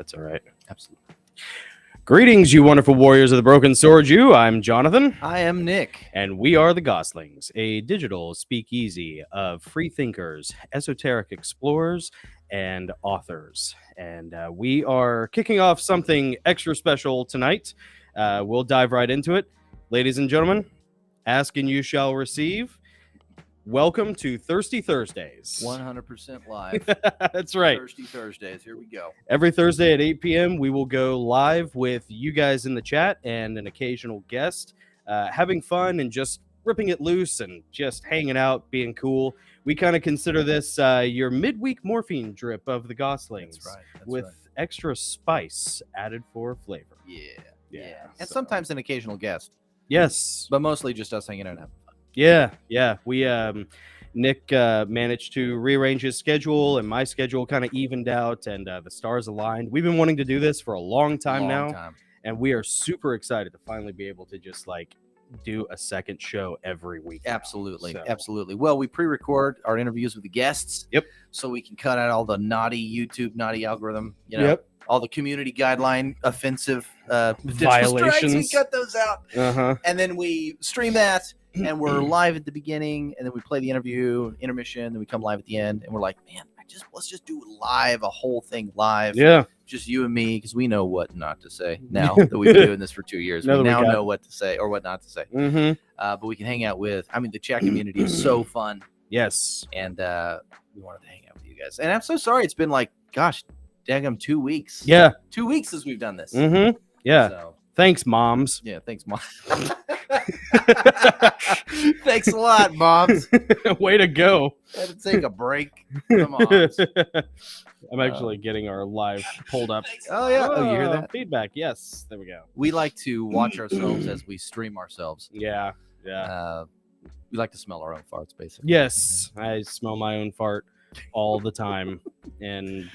That's all right. Absolutely. Greetings, you wonderful warriors of the broken sword. I'm Jonathan. I am Nick. And we are the Gosslings, a digital speakeasy of free thinkers, esoteric explorers, and authors. And we are kicking off something extra special tonight. We'll dive right into it. Ladies and gentlemen, ask and you shall receive. Welcome to Thirsty Thursdays. 100% live. That's right. Thirsty Thursdays. Here we go. Every Thursday at 8 p.m., we will go live with you guys in the chat and an occasional guest, having fun and just ripping it loose and just hanging out, being cool. We kind of consider this your midweek morphine drip of the Goslings. That's right. That's with right. extra spice added for flavor. Yeah. And sometimes an occasional guest. Yes. But mostly just us hanging out and having fun. Yeah. We Nick managed to rearrange his schedule, and my schedule kind of evened out, and the stars aligned. We've been wanting to do this for a long time now, and we are super excited to finally be able to just like do a second show every week. Absolutely. Well, we pre-record our interviews with the guests. Yep. So we can cut out all the naughty algorithm, all the community guideline offensive violations. We cut those out. Uh-huh. And then we stream that. And we're live at the beginning, and then we play the intermission, then we come live at the end, and we're like, man, let's just do live, a whole thing live. Yeah. Just you and me, because we know what not to say now that we've been doing this for 2 years. We now know what to say or what not to say. Mm-hmm. But we can hang out the chat community is so fun. Yes. And we wanted to hang out with you guys. And I'm so sorry. It's been like, gosh, daggum 2 weeks. Yeah. 2 weeks since we've done this. Mm-hmm. Yeah. So, thanks, moms. Yeah, thanks, mom. Thanks a lot, moms. Way to go. Had to take a break. Come on. I'm actually getting our live pulled up. Oh, yeah. Oh, you hear that? Feedback. Yes. There we go. We like to watch ourselves as we stream ourselves. Yeah. We like to smell our own farts, basically. Yes. I smell my own fart all the time. And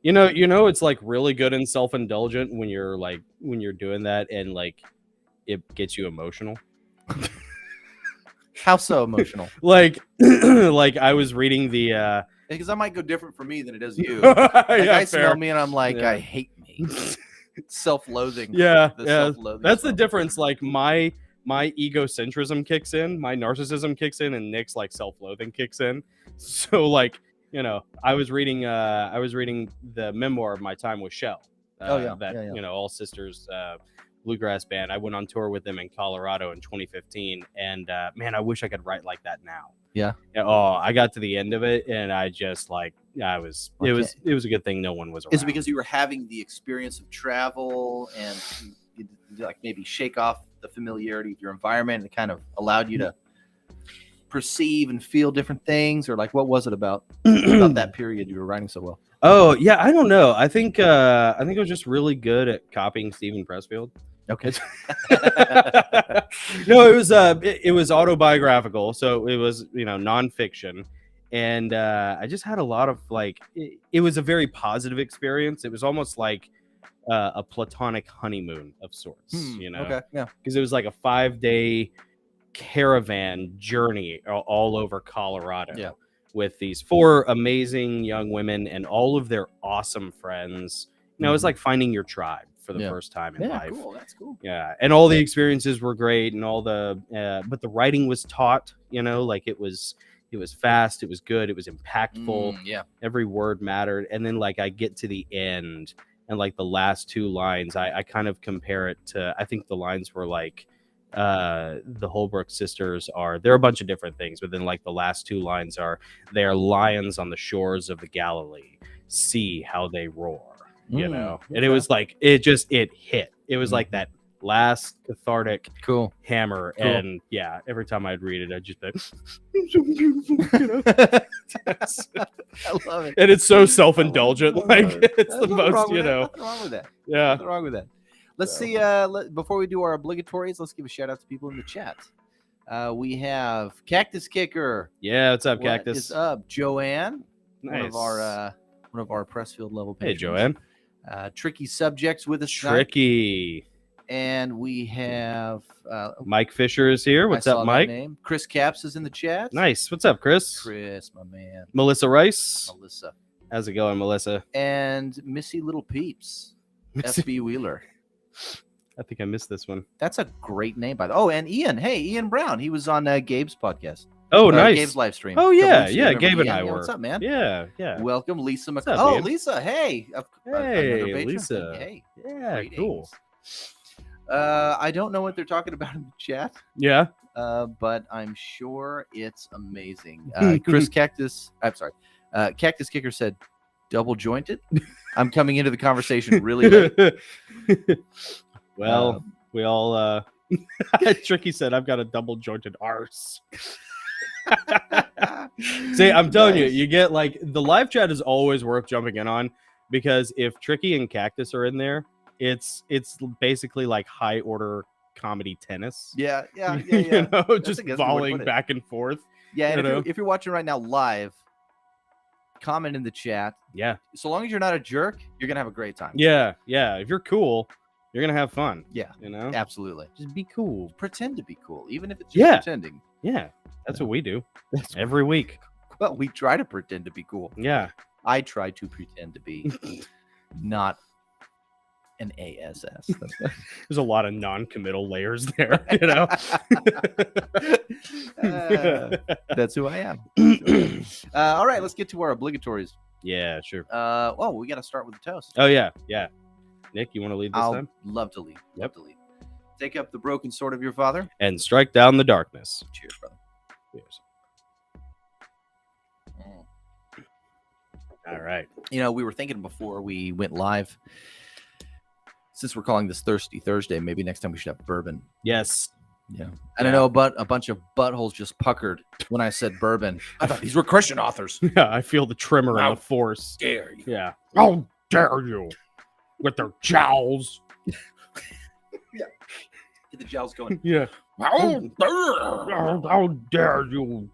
you know, it's like really good and self-indulgent when you're doing that and like it gets you emotional. How so emotional? like I was reading the because I might go different for me than it does you. I smell me and I'm like, I hate me. Self-loathing. Yeah. Self-loathing. That's the difference. Like my egocentrism kicks in, my narcissism kicks in, and Nick's like self-loathing kicks in. So like, I was reading the memoir of my time with Shell. All Sisters bluegrass band. I went on tour with them in Colorado in 2015, and man, I wish I could write like that now. Yeah. Oh, I got to the end of it, and I just it was a good thing no one was around. Is it because you were having the experience of travel and you like maybe shake off the familiarity of your environment, and it kind of allowed you to perceive and feel different things, or like what was it about that period you were writing so well? Oh yeah, I don't know. I think I was just really good at copying Stephen Pressfield. Okay. No, it was autobiographical, so it was nonfiction, and I just had a lot of it was a very positive experience. It was almost like a platonic honeymoon of sorts, Okay, yeah, because it was like a 5-day caravan journey all over Colorado. Yeah. With these 4 amazing young women and all of their awesome friends. It was like finding your tribe for the first time in life. Cool. That's cool. Yeah, and all the experiences were great, and all the but the writing was taut. Like it was fast, it was good, it was impactful. Every word mattered. And then like I get to the end, and like the last 2 lines, I kind of compare it to, I think the lines were like, the Holbrook sisters they're a bunch of different things, but then like the last 2 lines are, they are lions on the shores of the Galilee, see how they roar, and it was like it hit. It was like that last cathartic hammer. Cool. And yeah, every time I'd read it, I'd just be it's so beautiful, I love it. And it's so self-indulgent. It's the most, Nothing wrong with that. Yeah, nothing wrong with that. Let's see. Before we do our obligatories, let's give a shout out to people in the chat. We have Cactus Kicker. Yeah, what's up, Cactus? What is up, Joanne? Nice. One of our Pressfield level patrons. Hey, Joanne. Tricky Subjects with us. Tricky. Tonight. And we have Mike Fisher is here. What's up, Mike? Name. Chris Caps is in the chat. Nice. What's up, Chris? Chris, my man. Melissa Rice. Melissa. How's it going, Melissa? And Missy Little Peeps. FB Wheeler. I think I missed this one. That's a great name, by the way. Oh, and Ian. Hey, Ian Brown. He was on Gabe's podcast. Oh, nice. Gabe's live stream. Oh, yeah. Yeah, Gabe and I were. What's up, man? Yeah, yeah. Welcome, Lisa What's McCall. up, Oh, Ian? Lisa. Hey. Hey, Lisa. Hey. Yeah, cool. I don't know what they're talking about in the chat. Yeah. But I'm sure it's amazing. Chris Cactus. I'm sorry. Cactus Kicker said, double jointed. I'm coming into the conversation really late. Well, we all Tricky said I've got a double jointed arse. See, I'm telling you, you get like the live chat is always worth jumping in on, because if Tricky and Cactus are in there, it's basically like high order comedy tennis. Yeah. You know, just volleying back and forth. Yeah, and if you're watching right now live, comment in the chat. Yeah. So long as you're not a jerk, you're gonna have a great time. Yeah. If you're cool, you're gonna have fun. Yeah. You know? Absolutely. Just be cool. Pretend to be cool, even if it's just pretending. Yeah. That's what we do. Every week. Well, we try to pretend to be cool. Yeah. I try to pretend to be not an ASS. There's a lot of non-committal layers there, you know. That's who I am. All right, let's get to our obligatories. Yeah, sure. We got to start with the toast. Oh yeah. Nick, you want to lead this time? Love to lead. Yep. Take up the broken sword of your father and strike down the darkness. Cheers, brother. Cheers. All right. You know, we were thinking before we went live, since we're calling this Thirsty Thursday, maybe next time we should have bourbon. Yes. Yeah. And I know, but a bunch of buttholes just puckered when I said bourbon. I thought these were Christian authors. Yeah, I feel the tremor and the force. Dare you? Yeah. How dare you? With their jowls. Yeah. Get the jowls going. Yeah. How dare you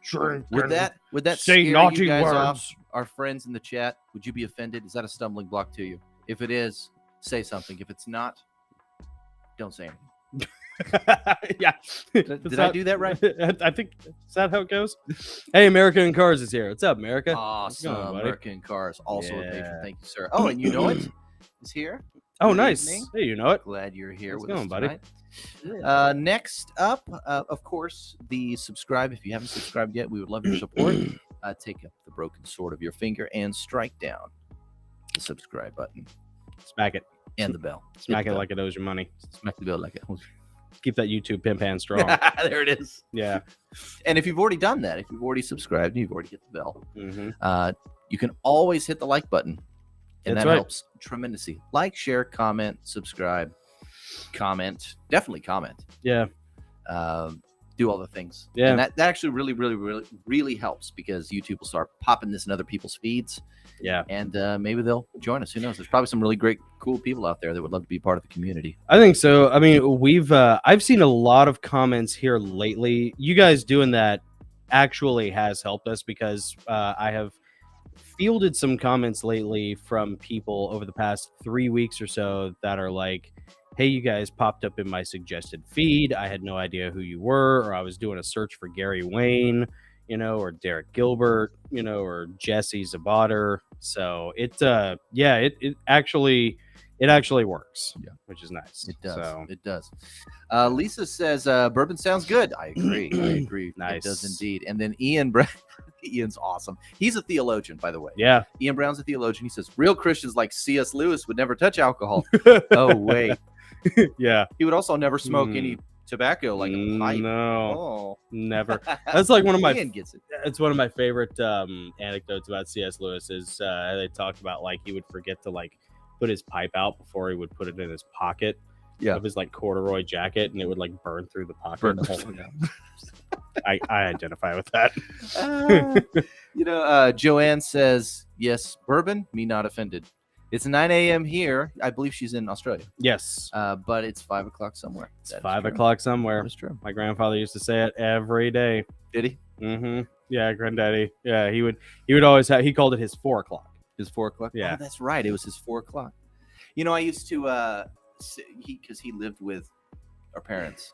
drink? Would that say scare naughty you guys words? Off, our friends in the chat? Would you be offended? Is that a stumbling block to you? If it is, say something. If it's not, don't say anything. Yeah. Did I do that right? I think, is that how it goes? Hey, American Cars is here. What's up, America? Awesome. Going, American Cars. Also a patron. Thank you, sir. Oh, and you know it is here. Oh, Good nice. evening. Hey, you know it. Glad you're here How's with it going, us buddy? tonight. Next up, of course, the subscribe. If you haven't subscribed yet, we would love your support. Take up the broken sword of your finger and strike down the subscribe button. Smack it. And the bell. Smack it like it owes you money. Smack the bell like it. Keep that YouTube pimp hand strong. There it is. Yeah. And if you've already done that, if you've already subscribed, you've already hit the bell. Mm-hmm. You can always hit the like button. And That's that right. helps tremendously. Like, share, comment, subscribe, comment. Definitely comment. Yeah. Do all the things. Yeah. And that actually really helps, because YouTube will start popping this in other people's feeds. Yeah. And maybe they'll join us. Who knows? There's probably some really great, cool people out there that would love to be part of the community. I think so. I mean, I've seen a lot of comments here lately. You guys doing that actually has helped us, because I have fielded some comments lately from people over the past 3 weeks or so that are like, hey, you guys popped up in my suggested feed. I had no idea who you were, or I was doing a search for Gary Wayne, you know, or Derek Gilbert, you know, or Jesse Zabater. So it actually works. Yeah, which is nice. It does. So, It does. Lisa says bourbon sounds good. I agree. I agree. Nice. It does indeed. And then Ian Brown. Ian's awesome. He's a theologian, by the way. yeah. Ian Brown's a theologian. He says real Christians like C.S. Lewis would never touch alcohol. Oh wait. Yeah. He would also never smoke any tobacco, like a pipe. No. Oh. Never. That's like one of my. Ian gets it. It's one of my favorite anecdotes about C.S. Lewis is they talked about like he would forget to like put his pipe out before he would put it in his pocket of his like corduroy jacket, and it would like burn through the pocket. Burn the whole thing out. I identify with that. Joanne says, yes, bourbon, me not offended. It's 9 a.m. here. I believe she's in Australia. Yes. But it's 5 o'clock somewhere. It's 5 o'clock somewhere. That's true. My grandfather used to say it every day. Did he? Mm-hmm. Yeah, granddaddy. Yeah, he would always have, he called it his 4 o'clock. His 4 o'clock? Yeah. Oh, that's right. It was his 4 o'clock. You know, I used to, because he lived with our parents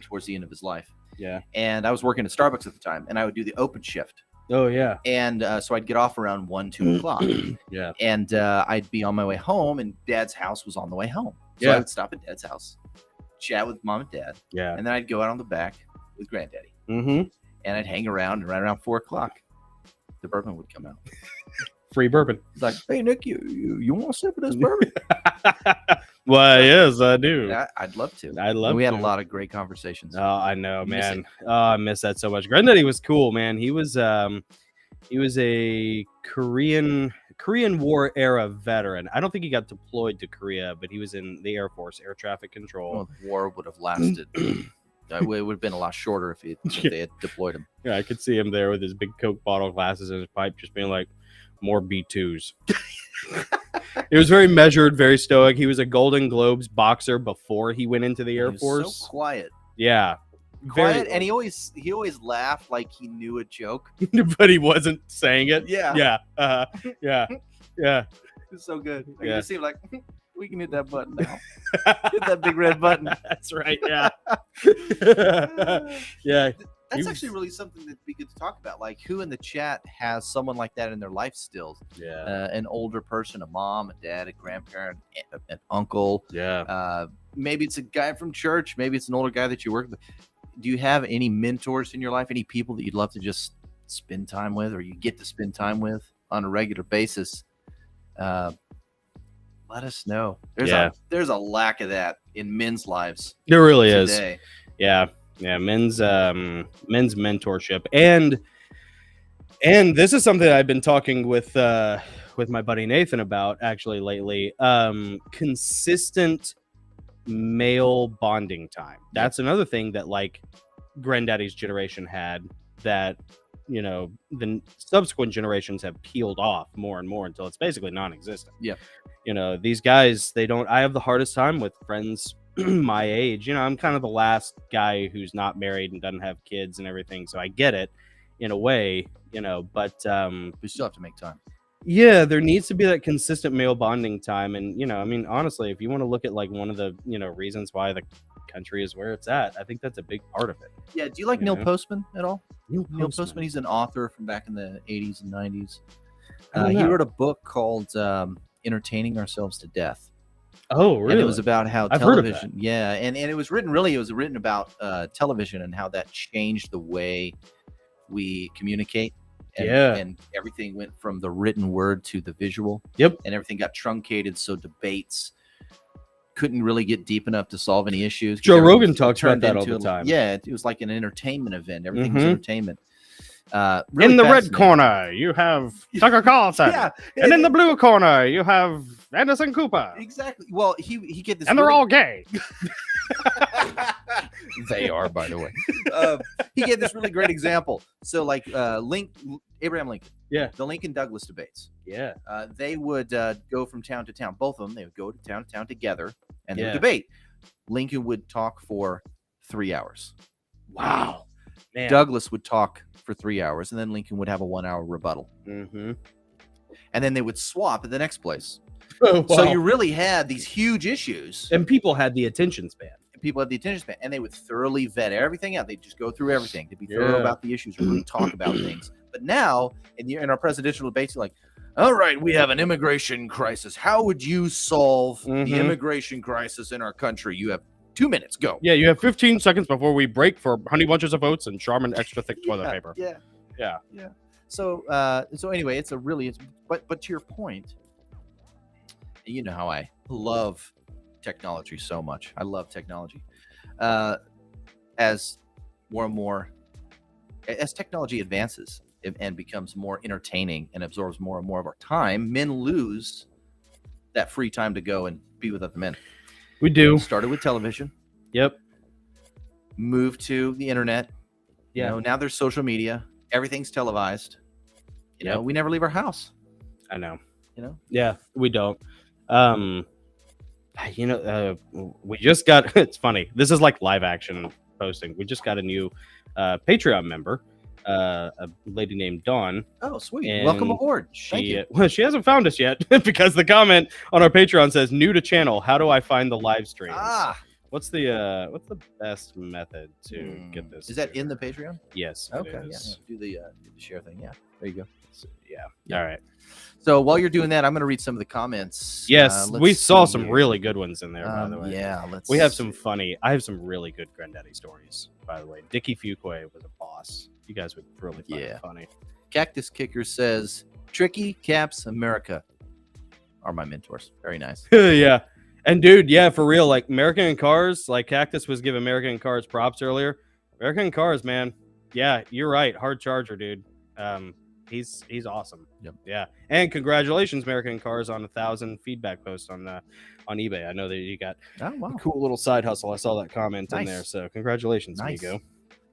towards the end of his life. Yeah. And I was working at Starbucks at the time, and I would do the open shift. Oh yeah. And so I'd get off around 1, 2 o'clock. Yeah. And I'd be on my way home, and Dad's house was on the way home. So Yeah. I would stop at Dad's house, chat with Mom and Dad. Yeah. And then I'd go out on the back with Granddaddy. Mm-hmm. And I'd hang around, and right around 4 o'clock, the bourbon would come out. Free bourbon. He's like, "Hey, Nick, you want to sip of this bourbon?" Well, yes, I do. I'd love to. We had a lot of great conversations. Oh, I know, man. Oh, I miss that so much. Granddaddy was cool, man. He was a Korean War era veteran. I don't think he got deployed to Korea, but he was in the Air Force, air traffic control. Well, the war would have lasted. It would have been a lot shorter if they had deployed him. Yeah, I could see him there with his big Coke bottle glasses and his pipe, just being like, more B2s. It was very measured, very stoic. He was a Golden Globes boxer before he went into the Air Force. So quiet. Yeah. Quiet, and he always laughed like he knew a joke. But he wasn't saying it. Yeah. Yeah. Yeah. Yeah. It's so good. I can just see him like, we can hit that button now. Hit that big red button. That's right. Yeah. Yeah. That's actually really something that we could talk about. Like, who in the chat has someone like that in their life still? Yeah. An older person, a mom, a dad, a grandparent, an uncle. Yeah. Maybe it's a guy from church. Maybe it's an older guy that you work with. Do you have any mentors in your life? Any people that you'd love to just spend time with, or you get to spend time with on a regular basis? Let us know. There's a lack of that in men's lives. There really today. Is. Yeah. Yeah, men's mentorship, and this is something I've been talking with my buddy Nathan about actually lately. Consistent male bonding time. That's another thing that like Granddaddy's generation had that, you know, the subsequent generations have peeled off more and more until it's basically non-existent. Yeah, you know, these guys, I have the hardest time with friends my age. You know, I'm kind of the last guy who's not married and doesn't have kids and everything, so I get it in a way, you know, but we still have to make time. Yeah, there needs to be that consistent male bonding time. And, you know, I mean, honestly, if you want to look at like one of the, you know, reasons why the country is where it's at, I think that's a big part of it. Yeah. Do you like Neil Postman at all? Neil Postman, he's an author from back in the 80s and 90s. He wrote a book called Entertaining Ourselves to Death. Oh, really? And it was about how I've television, heard of that. Yeah, and it was written about television and how that changed the way we communicate. And everything went from the written word to the visual. Yep. And everything got truncated, so debates couldn't really get deep enough to solve any issues. Joe Rogan talks about that all the time. Yeah, it was like an entertainment event. Everything was entertainment. Really in the red corner, you have Tucker Carlson. Yeah. And in the blue corner, you have Anderson Cooper. Exactly. Well, he get this, and they're all gay. They are, by the way. He gave this really great example. So, like, Abraham Lincoln. Yeah. The Lincoln-Douglas debates. Yeah. They would go from town to town. Both of them, they would go to town together, and they would debate. Lincoln would talk for 3 hours. Wow. Man. Douglas would talk for 3 hours, and then Lincoln would have a 1 hour rebuttal. Mm-hmm. And then they would swap at the next place. Oh, wow. So you really had these huge issues. And people had the attention span. People had the attention span, and they would thoroughly vet everything out. They'd just go through everything. They'd be thorough about the issues, really talk about things. But now, in our presidential debates, you're like, all right, we have an immigration crisis. How would you solve the immigration crisis in our country? You have 2 minutes. Go. Yeah, you have 15 seconds before we break for honey bunches of oats and Charmin extra thick toilet paper. Yeah. So anyway, but to your point, you know how I love technology so much. I love technology. As more and more, as technology advances and becomes more entertaining and absorbs more and more of our time, men lose that free time to go and be with other men. We do. Started with television. Yep. Moved to the internet. Yeah. You know, now there's social media. Everything's televised. You know, we never leave our house. I know. You know? Yeah, we don't. You know, we just got, it's funny. This is like live action posting. We just got a new Patreon member, a lady named Dawn. Oh, sweet. Welcome aboard. Thank you. Well, she hasn't found us yet because the comment on our Patreon says, new to channel. How do I find the live streams? What's the best method to get this? Is that in the Patreon? Yes. Okay. Yeah. Do the share thing. Yeah. There you go. So, yeah. All right. So while you're doing that, I'm going to read some of the comments. Yes, we saw some really good ones in there, by the way. Yeah, we have some funny. I have some really good granddaddy stories, by the way. Dickie Fuquay was a boss. You guys would really find it funny. Cactus Kicker says, Tricky, Caps, America are my mentors. Very nice. Yeah. And dude, yeah, for real, like American Cars, like Cactus was giving American Cars props earlier. American Cars, man. Yeah, you're right. Hard charger, dude. He's awesome. Yep. Yeah. And congratulations, American Cars, on 1,000 feedback posts on eBay. I know that you got a cool little side hustle. I saw that comment in there. So congratulations, amigo.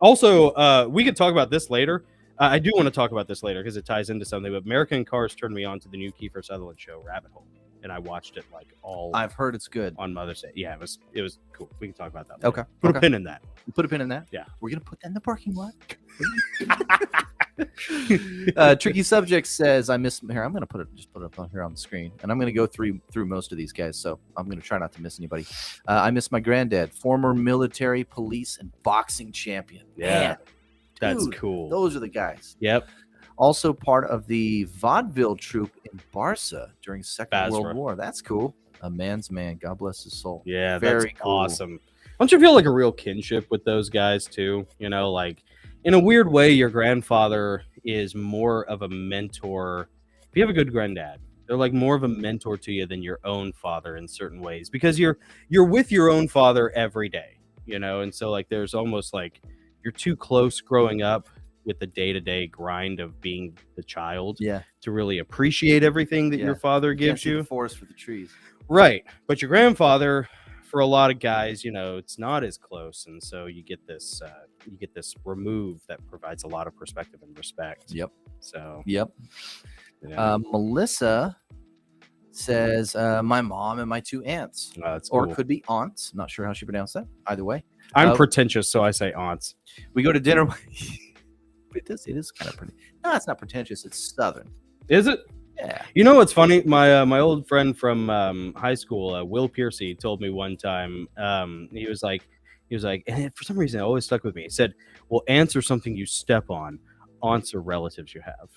Also, we could talk about this later. I do want to talk about this later because it ties into something. But American Cars turned me on to the new Kiefer Sutherland show, Rabbit Hole, and I watched it like all. I've heard it's good on Mother's Day. Yeah, it was cool. We can talk about that later. Okay. Put a pin in that. Put a pin in that. Yeah, we're gonna put that in the parking lot. Tricky Subject says, "I miss here." I'm gonna put it up on here on the screen, and I'm gonna go through most of these guys. So I'm gonna try not to miss anybody. I miss my granddad, former military, police, and boxing champion. Yeah. Man, that's dude, cool. Those are the guys. Yep. Also part of the vaudeville troupe in Barca during Second World War. That's cool. A man's man. God bless his soul. Yeah, very that's cool. Awesome. Don't you feel like a real kinship with those guys too? You know, like in a weird way, your grandfather is more of a mentor. If you have a good granddad, they're like more of a mentor to you than your own father in certain ways, because you're with your own father every day, you know, and so like there's almost like you're too close growing up with the day-to-day grind of being the child to really appreciate everything that your father gives you. The forest for the trees. Right. But your grandfather, for a lot of guys, you know, it's not as close, and so you get this remove that provides a lot of perspective and respect. Yep. So Melissa says my mom and my two aunts. Oh, that's cool. Or it could be aunts. Not sure how she pronounced that. Either way. I'm pretentious, so I say aunts. We go to dinner. It is kind of pretty. No, it's not pretentious. It's Southern. Is it? Yeah. You know what's funny? My old friend from high school, Will Piercy, told me one time. He was like, and for some reason, it always stuck with me. He said, "Well, aunts are something you step on. Aunts are relatives you have."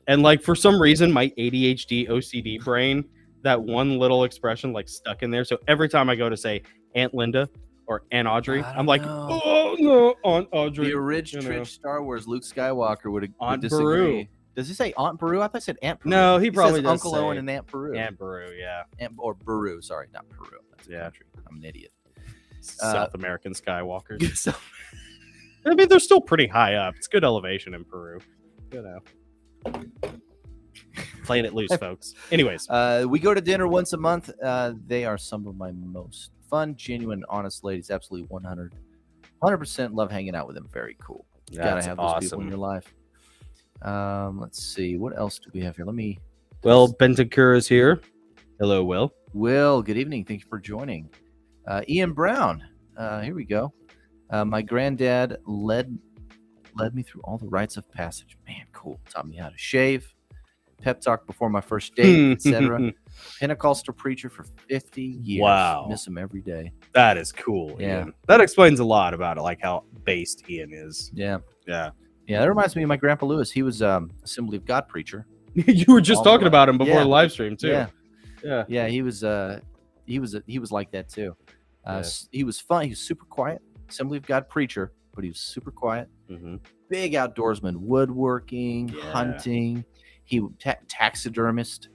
And like for some reason, my ADHD OCD brain, that one little expression like stuck in there. So every time I go to say Aunt Linda or Aunt Audrey, I'm like, oh no, Aunt Audrey. The original Star Wars Luke Skywalker would Aunt disagree. Beru. Does he say Aunt Beru? I thought he said Aunt Peru. No, he probably does Uncle say Owen and Aunt Peru. Aunt Beru, yeah. Or Beru, sorry, not Peru. That's a country. I'm an idiot. South American Skywalkers. I mean, they're still pretty high up. It's good elevation in Peru. You know. Playing it loose, folks. Anyways. We go to dinner once a month. They are some of my most fun, genuine, honest ladies. Absolutely 100% love hanging out with them. Very cool. You gotta have those people in your life. Let's see. What else do we have here? Will Bentancur is here. Hello, Will. Will, good evening. Thank you for joining. Ian Brown. Here we go. My granddad led me through all the rites of passage. Man, cool. Taught me how to shave. Pep talk before my first date, etc. Pentecostal preacher for 50 years. Wow. Miss him every day. That is cool. Yeah. Ian. That explains a lot about it, like how based Ian is. Yeah. Yeah. Yeah, that reminds me of my grandpa Lewis. He was Assembly of God preacher. You were just talking about him before the live stream too. Yeah. He was like that too. He was fun. He was super quiet. Assembly of God preacher, but he was super quiet. Mm-hmm. Big outdoorsman, woodworking, hunting. He taxidermist.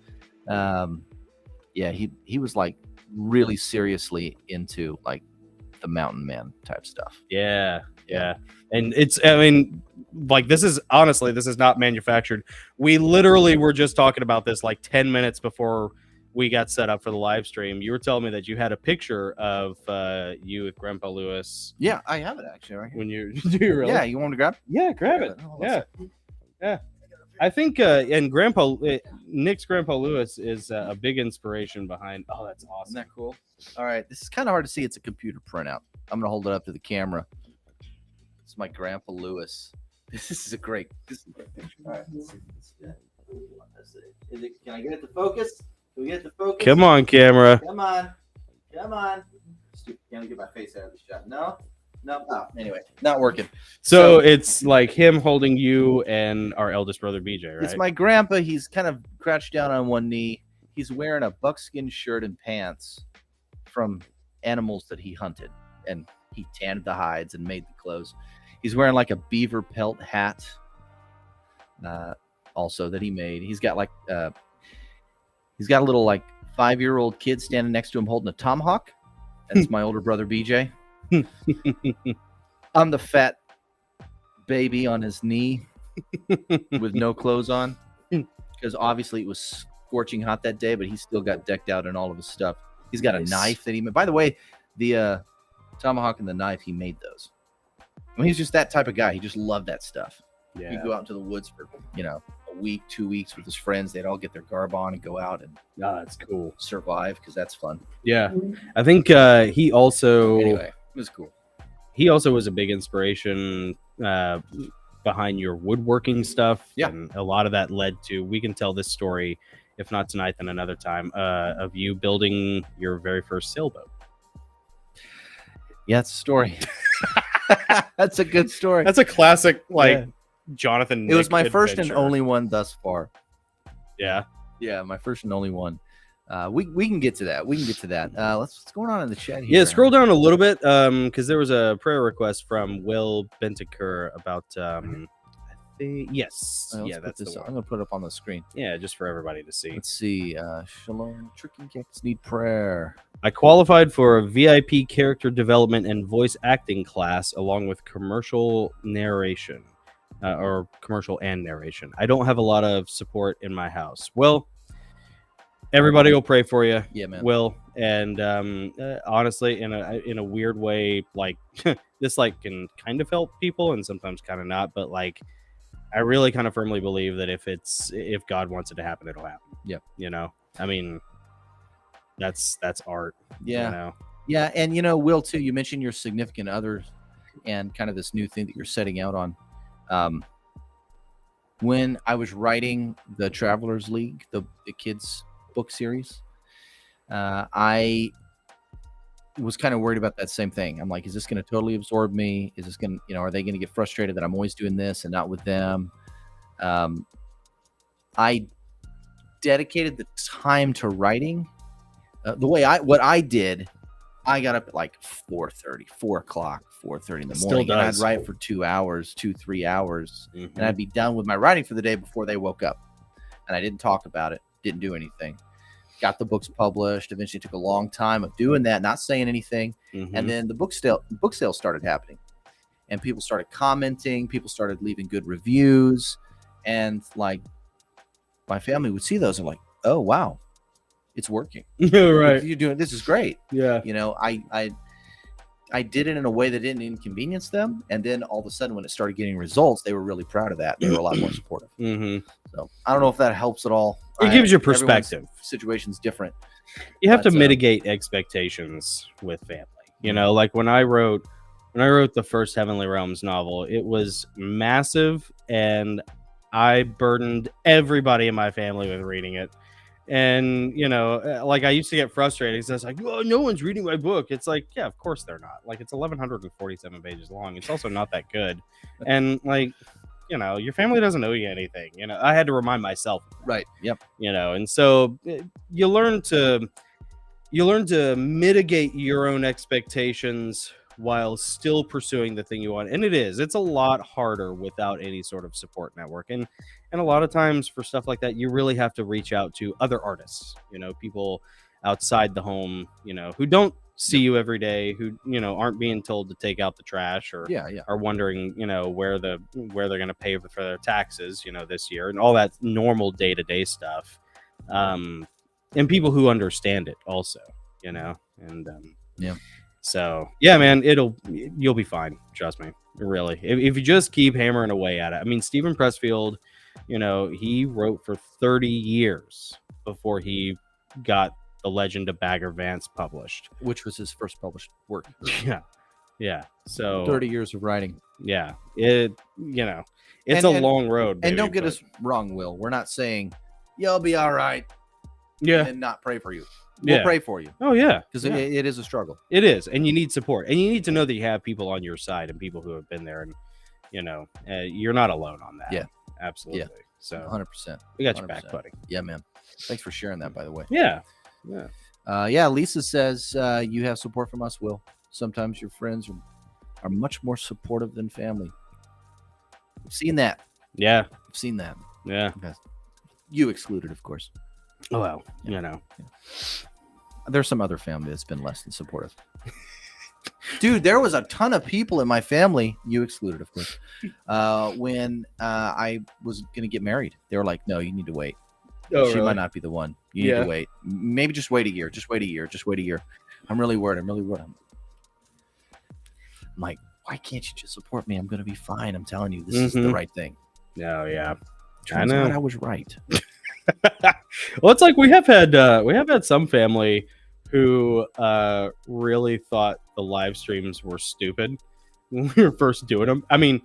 He was like really seriously into like the mountain man type stuff. Yeah. And I mean, like this is not manufactured. We literally were just talking about this like 10 minutes before we got set up for the live stream. You were telling me that you had a picture of you with Grandpa Lewis. Yeah, I have it actually right here. When you do you really? Yeah, you want me to grab? Yeah, grab it. Yeah. I think and Nick's Grandpa Lewis is a big inspiration behind. Oh, that's awesome. Isn't that cool? All right, this is kind of hard to see. It's a computer printout. I'm gonna hold it up to the camera. It's my Grandpa Lewis. This is a great picture. All right, let's see. Can I get it to focus? Can we get it to focus? Come on, camera. Come on. Just Can I get my face out of the shot? No. Anyway, not working. So it's like him holding you and our eldest brother BJ, right? It's my grandpa. He's kind of crouched down on one knee. He's wearing a buckskin shirt and pants from animals that he hunted, and he tanned the hides and made the clothes. He's wearing like a beaver pelt hat, also that he made. He's got like he's got a little like 5-year-old kid standing next to him holding a tomahawk. That's my older brother BJ. I'm the fat baby on his knee with no clothes on, because obviously it was scorching hot that day, but he still got decked out in all of his stuff. He's got a knife that he made. By the way, the tomahawk and the knife, he made those. I mean, he's just that type of guy. He just loved that stuff. Yeah. He'd go out into the woods for, a week, 2 weeks with his friends. They'd all get their garb on and go out and that's cool. Survive, because that's fun. Yeah. I think he also... Anyway, it was cool. He also was a big inspiration behind your woodworking stuff. Yeah. And a lot of that led to, we can tell this story, if not tonight, then another time, of you building your very first sailboat. Yeah, it's a story. That's a good story. That's a classic, Jonathan. It was my first adventure. and only one thus far. Yeah. Yeah, my first and only one. We can get to that. What's going on in the chat here? Yeah, scroll down a little bit, because there was a prayer request from Will Bentaker about yes. Yeah, that's the one. I'm gonna put it up on the screen. Yeah, just for everybody to see. Let's see. Shalom, tricky cats need prayer. I qualified for a VIP character development and voice acting class along with commercial narration, or commercial and narration. I don't have a lot of support in my house. Well, everybody will pray for you. Yeah, man. Will. And honestly, in a weird way, like this can kind of help people and sometimes kind of not, but I really kind of firmly believe that if God wants it to happen, it'll happen. Yeah. I mean, that's art. Yeah. Yeah. And Will, too, you mentioned your significant other and kind of this new thing that you're setting out on. When I was writing the Travelers League, the kids book series, I was kind of worried about that same thing. I'm like, is this going to totally absorb me? Is this going to, are they going to get frustrated that I'm always doing this and not with them? I dedicated the time to writing what I did. I got up at 4 o'clock in the morning, and I'd write for 2 hours, 3 hours, and I'd be done with my writing for the day before they woke up. And I didn't talk about it, didn't do anything. Got the books published. Eventually took a long time of doing that, not saying anything. And then the book sales started happening, and people started commenting. People started leaving good reviews, and my family would see those and oh wow, it's working. Right. You're doing this is great. Yeah. I did it in a way that didn't inconvenience them, and then all of a sudden, when it started getting results, they were really proud of that. They were a lot more supportive. So I don't know if that helps at all. It gives you perspective. Situation's different. You have to mitigate expectations with family. When I wrote the first Heavenly Realms novel, it was massive, and I burdened everybody in my family with reading it. And I used to get frustrated because I was like, "Oh, no one's reading my book." It's yeah, of course they're not. It's 1147 pages long. It's also not that good. And your family doesn't owe you anything. I had to remind myself. Right. Yep. And so you learn to mitigate your own expectations while still pursuing the thing you want. And it's a lot harder without any sort of support network. And a lot of times for stuff like that, you really have to reach out to other artists, people outside the home, who don't see you every day, who, aren't being told to take out the trash or are wondering, where they're going to pay for their taxes, this year, and all that normal day-to-day stuff. And people who understand it also, So yeah, man, you'll be fine. Trust me. Really. If you just keep hammering away at it. I mean, Stephen Pressfield, he wrote for 30 years before he got The Legend of Bagger Vance published, which was his first published work. Yeah. So 30 years of writing. Yeah. It's a long road. And don't get us wrong, Will. We're not saying you'll be all right. Yeah. And not pray for you. we'll pray for you. Oh yeah, because it is a struggle. It is, and you need support, and you need to know that you have people on your side and people who have been there, and you're not alone on that. Yeah, absolutely. Yeah. So 100%. We got your back, buddy. Yeah, man. Thanks for sharing that, by the way. Yeah. Lisa says you have support from us, Will. Sometimes your friends are much more supportive than family. I've seen that. Yeah. I've seen that. Yeah. Okay. You excluded, of course. Oh, well, There's some other family that's been less than supportive. Dude, there was a ton of people in my family, you excluded, of course, when I was going to get married. They were like, no, you need to wait. Oh, she might not be the one. You need to wait. Maybe just wait a year. Just wait a year. Just wait a year. I'm really worried. I'm like, why can't you just support me? I'm going to be fine. I'm telling you, this is the right thing. No, yeah. Turns out I was right. Well, it's like we have had some family who really thought the live streams were stupid when we were first doing them. I mean,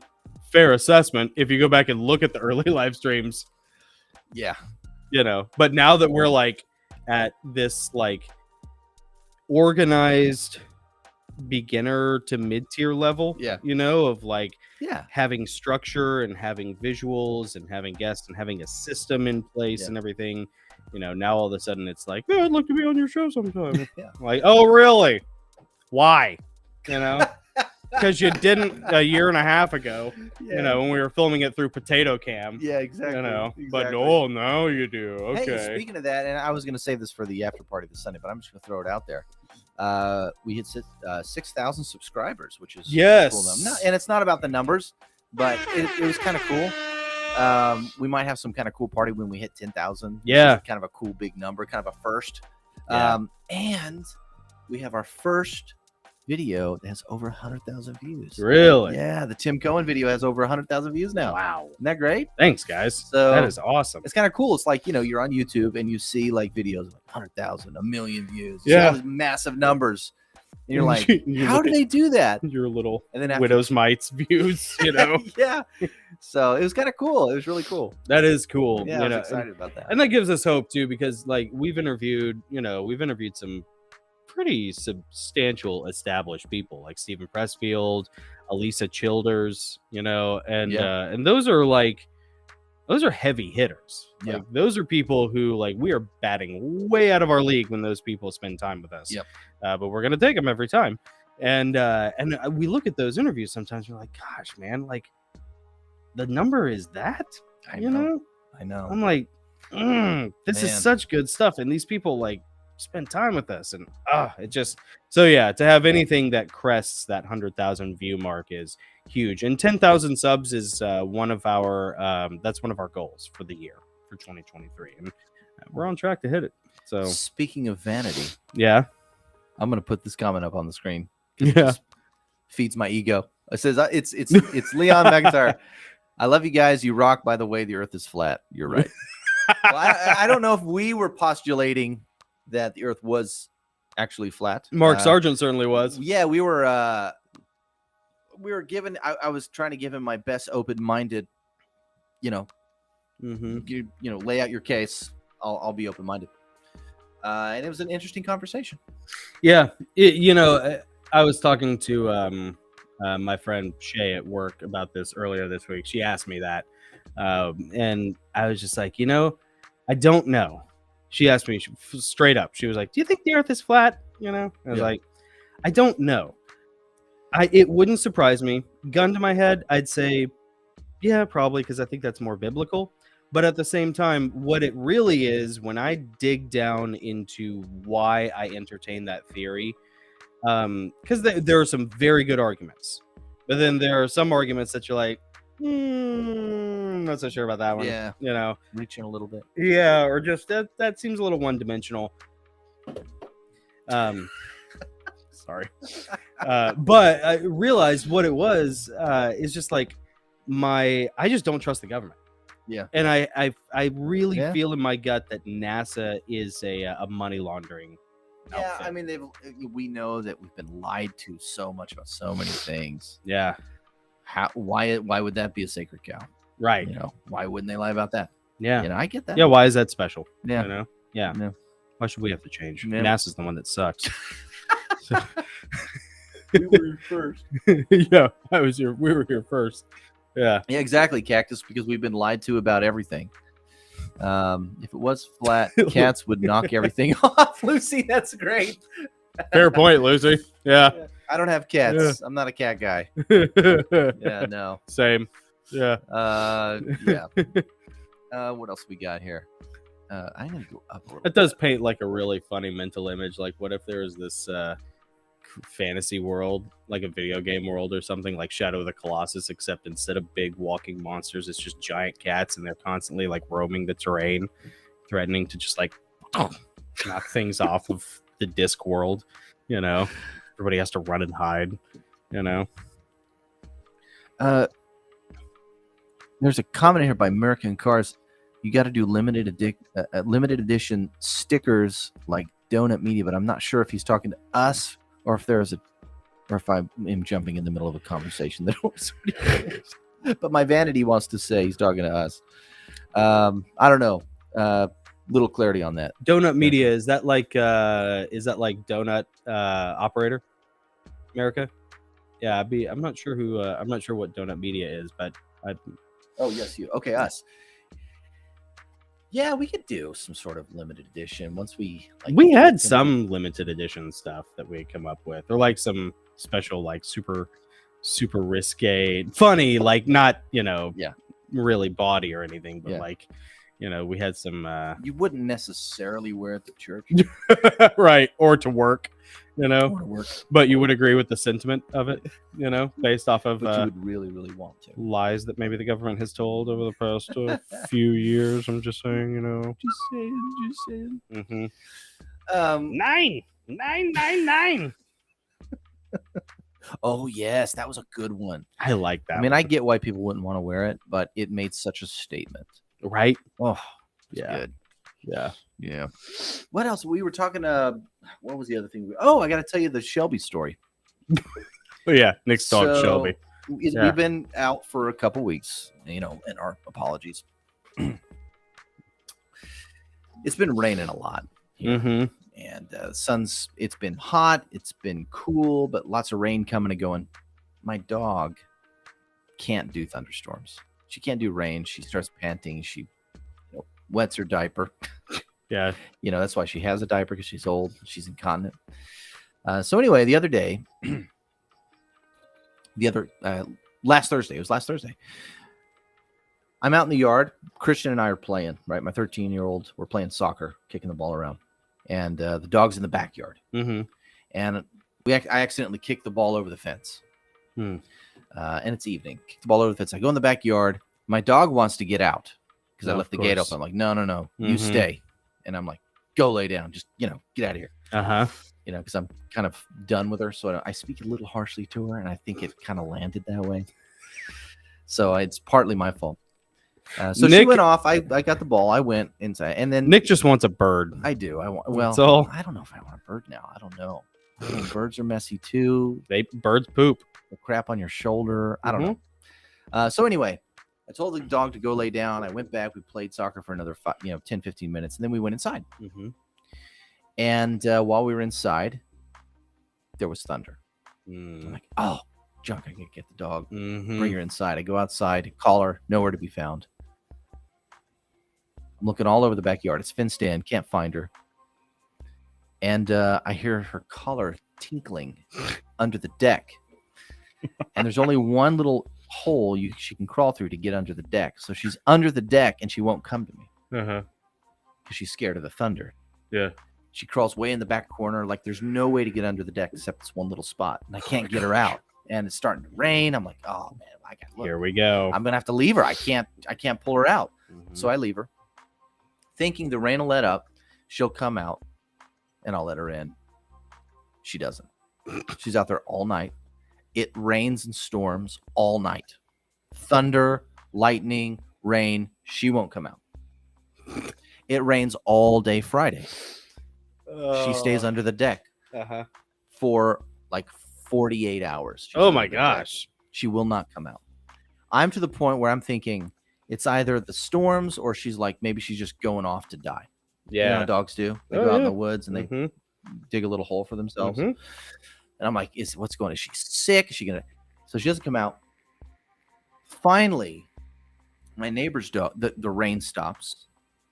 fair assessment. If you go back and look at the early live streams, yeah, but now that we're like at this like organized beginner to mid-tier level, of like having structure and having visuals and having guests and having a system in place and everything, now all of a sudden it's like, oh, I'd like to be on your show sometime. Like, oh really? Why? Because you didn't a year and a half ago, when we were filming it through Potato Cam. Yeah, exactly. But now you do. Okay. Hey, speaking of that, and I was going to save this for the after party this Sunday, but I'm just going to throw it out there. We hit 6,000 subscribers, which is cool. And it's not about the numbers, but it was kind of cool. We might have some kind of cool party when we hit 10,000. Yeah, kind of a cool big number, kind of a first. Yeah. And we have our first video that has over 100,000 views. Really? Yeah, the Tim Cohen video has over 100,000 views now. Wow, isn't that great? Thanks, guys. So that is awesome. It's kind of cool. It's like you're on YouTube and you see like videos of 100,000, 1 million views. Yeah, all these massive numbers. And you're like, how do they do that? Your little and then Widow's Mites views, Yeah. So it was kind of cool. It was really cool. That is cool. Yeah, I was excited about that. And that gives us hope too, because like we've interviewed some pretty substantial established people like Stephen Pressfield, Elisa Childers, and those are heavy hitters. Yeah. Like, those are people who like we are batting way out of our league when those people spend time with us. Yep. But we're gonna take them every time. And we look at those interviews sometimes. We're like, gosh, man, like the number is that. I know. I'm like, this is such good stuff, and these people like spend time with us, and it just to have anything that crests that 100,000 view mark is huge. And 10,000 subs is one of our goals for the year for 2023, and we're on track to hit it. So speaking of vanity, I'm gonna put this comment up on the screen. It feeds my ego. It says it's Leon McIntyre. I love you guys. You rock. By the way, the earth is flat. You're right. Well, I don't know if we were postulating that the earth was actually flat. Mark Sargent certainly was. Yeah, we were given, I was trying to give him my best open-minded, lay out your case. I'll be open-minded. And it was an interesting conversation. Yeah. I was talking to my friend Shay at work about this earlier this week. She asked me that. And I was just like, I don't know. She asked me straight up. She was like, do you think the earth is flat? I was like, I don't know. It wouldn't surprise me. Gun to my head, I'd say, yeah, probably, because I think that's more biblical. But at the same time, what it really is, when I dig down into why I entertain that theory, because there are some very good arguments. But then there are some arguments that you're like, I'm not so sure about that one. Yeah. Reaching a little bit. Yeah, or just that seems a little one-dimensional. Sorry. But I realized what it was is just like I just don't trust the government. Yeah. And I really feel in my gut that NASA is a money laundering outfit. I mean, we know that we've been lied to so much about so many things. Yeah. Why would that be a sacred cow? Right. Why wouldn't they lie about that? Yeah. I get that. Yeah. Why is that special? Yeah. Yeah. Why should we have to change? Yeah. NASA's the one that sucks. We were here first. Yeah, we were here first. Yeah. Yeah, exactly, Cactus, because we've been lied to about everything. If it was flat, cats would knock everything off. Lucy, that's great. Fair point, Lucy. Yeah. I don't have cats. I'm not a cat guy. Yeah, no. Same. Yeah. Yeah. What else we got here? I'm gonna go up a little. It does paint like a really funny mental image. Like, what if there was this fantasy world, like a video game world or something, like Shadow of the Colossus, except instead of big walking monsters, it's just giant cats, and they're constantly like roaming the terrain, threatening to just like knock things off of the disc world. You know, everybody has to run and hide. You know. There's a comment here by American Cars. You got to do limited edition stickers like Donut Media, but I'm not sure if he's talking to us or if if I am jumping in the middle of a conversation that was already finished. But my vanity wants to say he's talking to us. I don't know. Little clarity on that. Donut Media, is that like Donut Operator America? Yeah, I'm not sure what Donut Media is, but oh yes, you. Okay, us. Yeah, we could do some sort of limited edition once we had some limited edition stuff that we had come up with, or like some special, like super risque, funny, like not really baudy or anything, but like we had some. You wouldn't necessarily wear it to church, right, or to work, or to work. But you would agree with the sentiment of it, based off of but you would really want to lies that maybe the government has told over the past few years. I'm just saying, just saying. Mm-hmm. 9. Oh yes, that was a good one. I like that. I mean, I get why people wouldn't want to wear it, but it made such a statement, right? Oh, yeah, good. Yeah. What else? We were talking. What was the other thing? I got to tell you the Shelby story. Oh yeah, Nick's dog Shelby. We've been out for a couple weeks, and our apologies. It's been raining a lot. Mm-hmm. And it's been hot, it's been cool, but lots of rain coming and going. My dog can't do thunderstorms. She can't do rain. She starts panting. She wets her diaper. Yeah. That's why she has a diaper, because she's old. She's incontinent. So anyway, the other day, last Thursday, it was last Thursday. I'm out in the yard. Christian and I are playing, right? My 13-year-old, we're playing soccer, kicking the ball around. And the dog's in the backyard. Mm-hmm. And I accidentally kicked the ball over the fence. And it's evening. Kick the ball over the fence. I go in the backyard. My dog wants to get out because I left the gate open. I'm like, no, you stay. And I'm like, go lay down. Just, get out of here. Uh-huh. Because I'm kind of done with her. So I speak a little harshly to her, and I think it kind of landed that way. So it's partly my fault. So Nick, she went off. I got the ball. I went inside, and then Nick just wants a bird. I do. I want. Well, I don't know if I want a bird now. I don't know. Birds are messy too. Birds poop. The crap on your shoulder. I don't know. So anyway, I told the dog to go lay down. I went back. We played soccer for another 10, 15 minutes, and then we went inside. Mm-hmm. And while we were inside, there was thunder. I'm like, oh, Junk, I can get the dog. Mm-hmm. Bring her inside. I go outside, call her, nowhere to be found. I'm looking all over the backyard. It's fenced in, can't find her. And I hear her collar tinkling under the deck. And there's only one little hole she can crawl through to get under the deck. So she's under the deck and she won't come to me. Uh-huh. Because she's scared of the thunder. Yeah. She crawls way in the back corner. Like there's no way to get under the deck except this one little spot. And I can't get her out. And it's starting to rain. I'm like, oh man, I got look. Here we go. I'm gonna have to leave her. I can't pull her out. Mm-hmm. So I leave her, thinking the rain will let up. She'll come out, and I'll let her in. She doesn't. She's out there all night. It rains and storms all night. Thunder, lightning, rain. She won't come out. It rains all day Friday. She stays under the deck for like 48 hours. Oh my gosh. She will not come out. I'm to the point where I'm thinking it's either the storms or she's like, maybe she's just going off to die. You know how dogs do. They go out in the woods and they dig a little hole for themselves. And I'm like, what's going on? Is she sick? Is she gonna? So she doesn't come out. Finally, my neighbor's dog. The rain stops.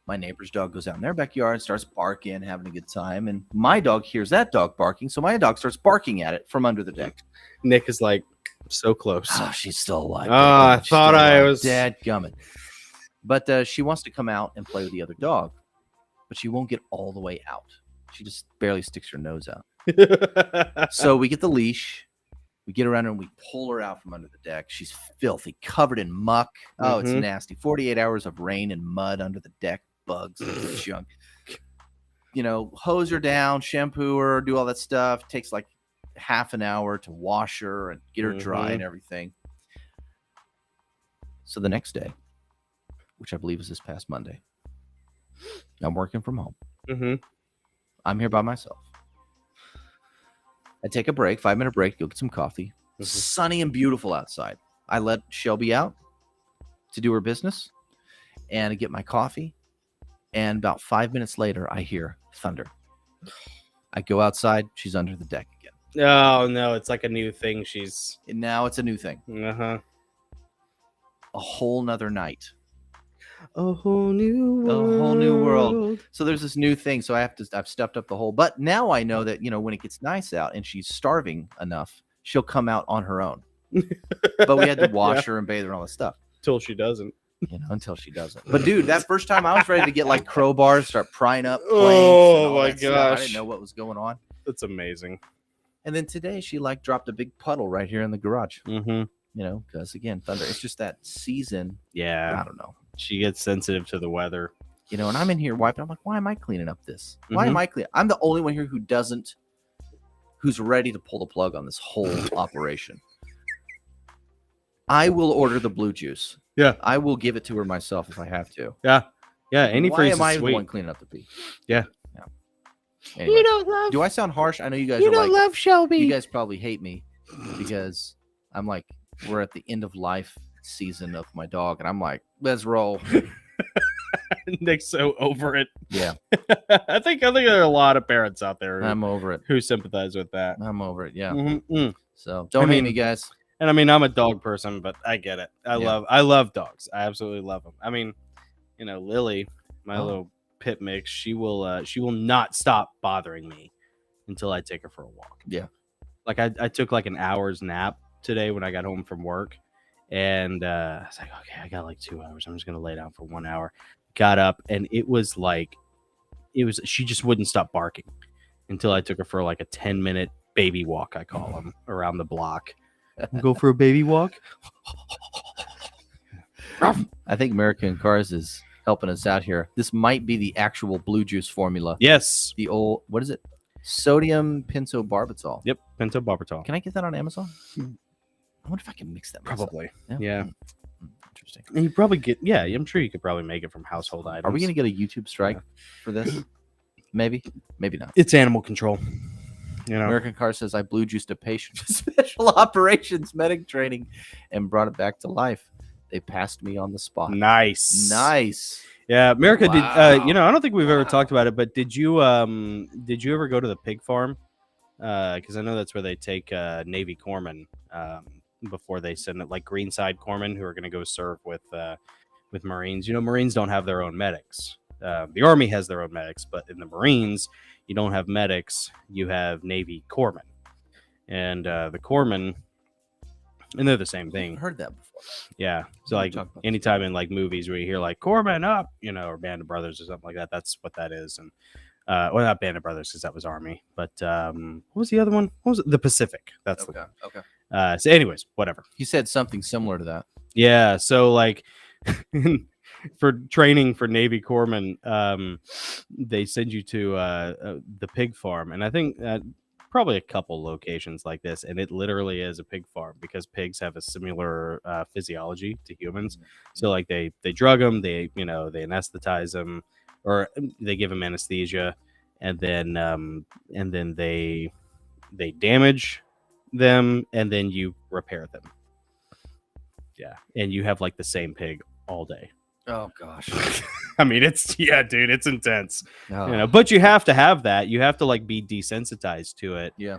My neighbor's dog goes out in their backyard, starts barking, having a good time, and my dog hears that dog barking, so my dog starts barking at it from under the deck. Nick is like, so close. Oh, she's still alive. Oh, I thought I was dadgummit. But she wants to come out and play with the other dog, but she won't get all the way out. She just barely sticks her nose out. So we get the leash, we get around her, and we pull her out from under the deck. She's filthy, covered in muck. Oh, it's nasty. 48 hours of rain and mud under the deck, bugs and junk. You know, hose her down, shampoo her, do all that stuff. Takes like half an hour to wash her and get her dry and everything. So the next day, which I believe is this past Monday, I'm working from home. I'm here by myself. I take a break, 5-minute break, go get some coffee. Sunny and beautiful outside. I let Shelby out to do her business and I get my coffee. And about 5 minutes later, I hear thunder. I go outside. She's under the deck again. Oh, no. It's like a new thing. And now it's a new thing. A whole nother night. A whole new world. A whole new world. So there's this new thing. So I've stepped up the hole. But now I know that, you know, when it gets nice out and she's starving enough, she'll come out on her own. But we had to wash her and bathe her and all this stuff. Till she doesn't. You know, until she doesn't. But dude, that first time I was ready to get like crowbars, start prying up planks. Oh my gosh. Stuff. I didn't know what was going on. That's amazing. And then today she like dropped a big puddle right here in the garage. You know, because again, thunder. It's just that season. Yeah. I don't know. She gets sensitive to the weather. You know, and I'm in here wiping. I'm like, why am I cleaning up this? Why am I cleaning? I'm the only one here who's ready to pull the plug on this whole operation. I will order the blue juice. Yeah. I will give it to her myself if I have to. Yeah. Yeah. Antifreeze Why am I is the sweet. one cleaning up the pee? Yeah. Anyway, You don't love. do I sound harsh? I know you guys You are don't like, love Shelby. you guys probably hate me because I'm like, we're at the end of life season of my dog, and I'm like, let's roll. Nick's so over it. Yeah. I think there are a lot of parents out there I'm over it. who sympathize with that. I'm over it. Yeah. Mm-hmm. So don't hate me, guys. And I mean, I'm a dog person, but I get it. I love dogs. I absolutely love them. I mean, you know, Lily, my little pit mix, she will not stop bothering me until I take her for a walk. Yeah. Like I took like an hour's nap today when I got home from work, and I was like, okay, I got like 2 hours. I'm just gonna lay down for 1 hour. Got up, and she just wouldn't stop barking until I took her for like a 10-minute baby walk, I call them, around the block. Go for a baby walk. I think American Cars is helping us out here. This might be the actual blue juice formula. Yes. The old, what is it? Sodium pentobarbital. Yep. Pentobarbital. Can I get that on Amazon? I wonder if I can mix that myself. Probably. Yeah. Interesting. And you probably get, I'm sure you could probably make it from household items. Are we going to get a YouTube strike for this? Maybe. Maybe not. It's animal control. You know, American Car says I blue juiced a patient for special operations medic training and brought it back to life. They passed me on the spot. Nice. Yeah, America did. I don't think we've ever talked about it, but did you ever go to the pig farm? Because I know that's where they take Navy corpsmen before they send it, like Greenside corpsmen who are going to go serve with Marines. You know, Marines don't have their own medics. The Army has their own medics, but in the Marines, you don't have medics. You have Navy corpsmen, and the corpsmen, and they're the same thing. I've heard that before. Yeah. So like anytime in like movies where you hear like corpsmen up, you know, or Band of Brothers or something like that, that's what that is. And well, not Band of Brothers because that was Army, but what was the other one? What was it? The Pacific. That's the one. Okay. So anyways, whatever. He said something similar to that. Yeah. So like for training for Navy corpsmen, they send you to the pig farm, and I think probably a couple locations like this, and it literally is a pig farm because pigs have a similar physiology to humans. So like they drug them, they anesthetize them, or they give them anesthesia, and then they damage them, and then you repair them. Yeah, and you have like the same pig all day. Oh gosh. I mean, dude, it's intense. Oh. But you have to have that. You have to like be desensitized to it. Yeah.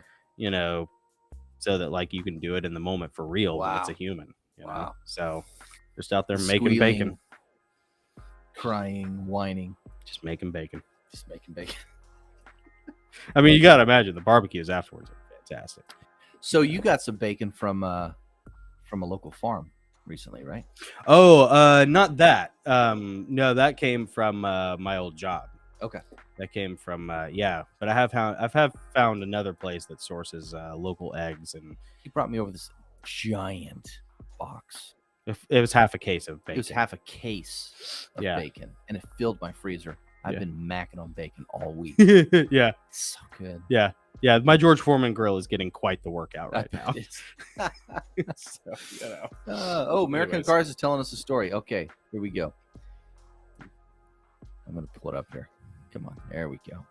So that like you can do it in the moment for real when it's a human. Wow. So just out there Squealing, making bacon, crying, whining, just making bacon. I mean, you gotta imagine the barbecues afterwards are fantastic. So you got some bacon from a local farm recently, right? Oh, not that. No, that came from my old job. Okay. That came from but I've found another place that sources local eggs, and he brought me over this giant box. It was half a case of bacon. It was half a case of bacon, and it filled my freezer. I've been macking on bacon all week. Yeah. It's so good. Yeah. Yeah. My George Foreman grill is getting quite the workout right now. So, American Cars is telling us a story. Okay, here we go. I'm going to pull it up here. Come on. There we go.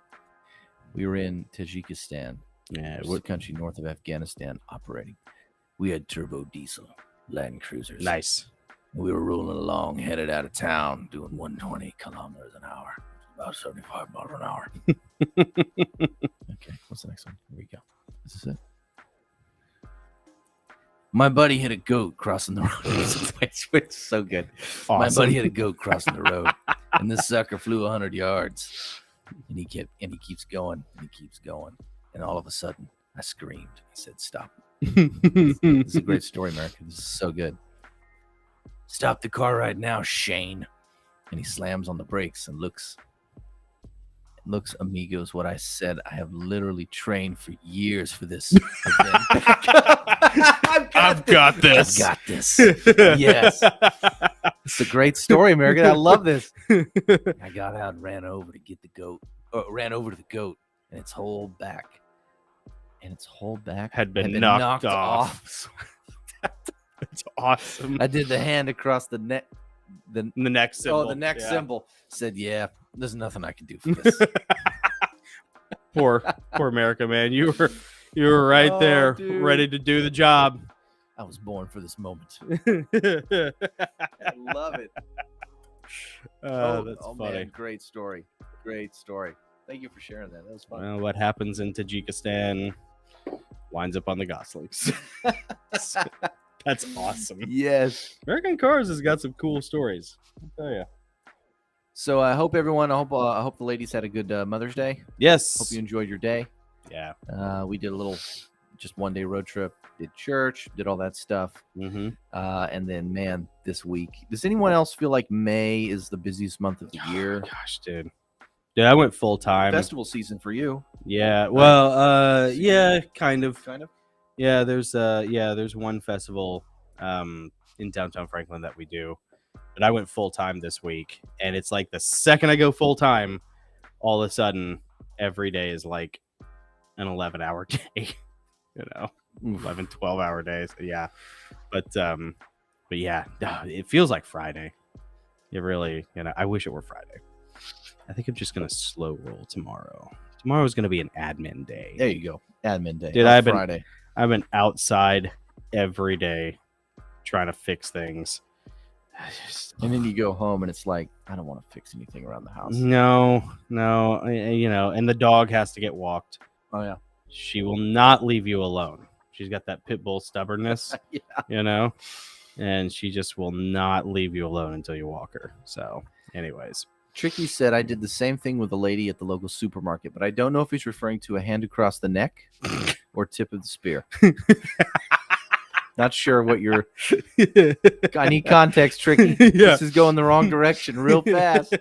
We were in Tajikistan. Yeah. It's a country north of Afghanistan operating. We had turbo diesel Land Cruisers. Nice. We were rolling along, headed out of town, doing 120 kilometers an hour. About 75 miles an hour. Okay, what's the next one? Here we go. This is it. My buddy hit a goat crossing the road. It's so good. Awesome. My buddy hit a goat crossing the road, and this sucker flew 100 yards. And he keeps going, and he keeps going. And all of a sudden, I screamed. I said, "Stop." This is a great story, America. This is so good. Stop the car right now, Shane. And he slams on the brakes and looks, amigos, what I said. I have literally trained for years for this. I've got this. Yes. It's a great story, American. I love this. I got out and ran over to get the goat. Ran over to the goat, and its whole back had been knocked off. That's awesome. I did the hand across the neck. The neck symbol. Oh, the neck symbol. Said, yeah, there's nothing I can do for this. Poor America, man. You were right there, dude, ready to do the job. I was born for this moment. I love it. That's funny. Man, great story. Thank you for sharing that. That was fun. Well, what happens in Tajikistan winds up on the Gosslings. That's awesome. Yes. American Cars has got some cool stories, I'll tell you. So I hope the ladies had a good Mother's Day. Yes. Hope you enjoyed your day. Yeah. We did a little, just one day road trip, did church, did all that stuff. Mm-hmm. And then, man, this week, does anyone else feel like May is the busiest month of the year? Gosh, dude, I went full time. Festival season for you. Yeah. Well, yeah, kind of. Yeah, there's one festival in downtown Franklin that we do, but I went full time this week, and it's like the second I go full time, all of a sudden every day is like an 11-hour day, 11, 12-hour days. Yeah, but yeah, it feels like Friday. It really, I wish it were Friday. I think I'm just gonna slow roll tomorrow. Tomorrow's gonna be an admin day. There you go, admin day. Dude, Friday. I've been outside every day trying to fix things. And then you go home and it's like, I don't want to fix anything around the house. No, and the dog has to get walked. Oh, yeah. She will not leave you alone. She's got that pit bull stubbornness, and she just will not leave you alone until you walk her. So, anyways. Tricky said, I did the same thing with a lady at the local supermarket, but I don't know if he's referring to a hand across the neck or tip of the spear. Not sure what you're... I need context, Tricky. Yeah. This is going the wrong direction real fast.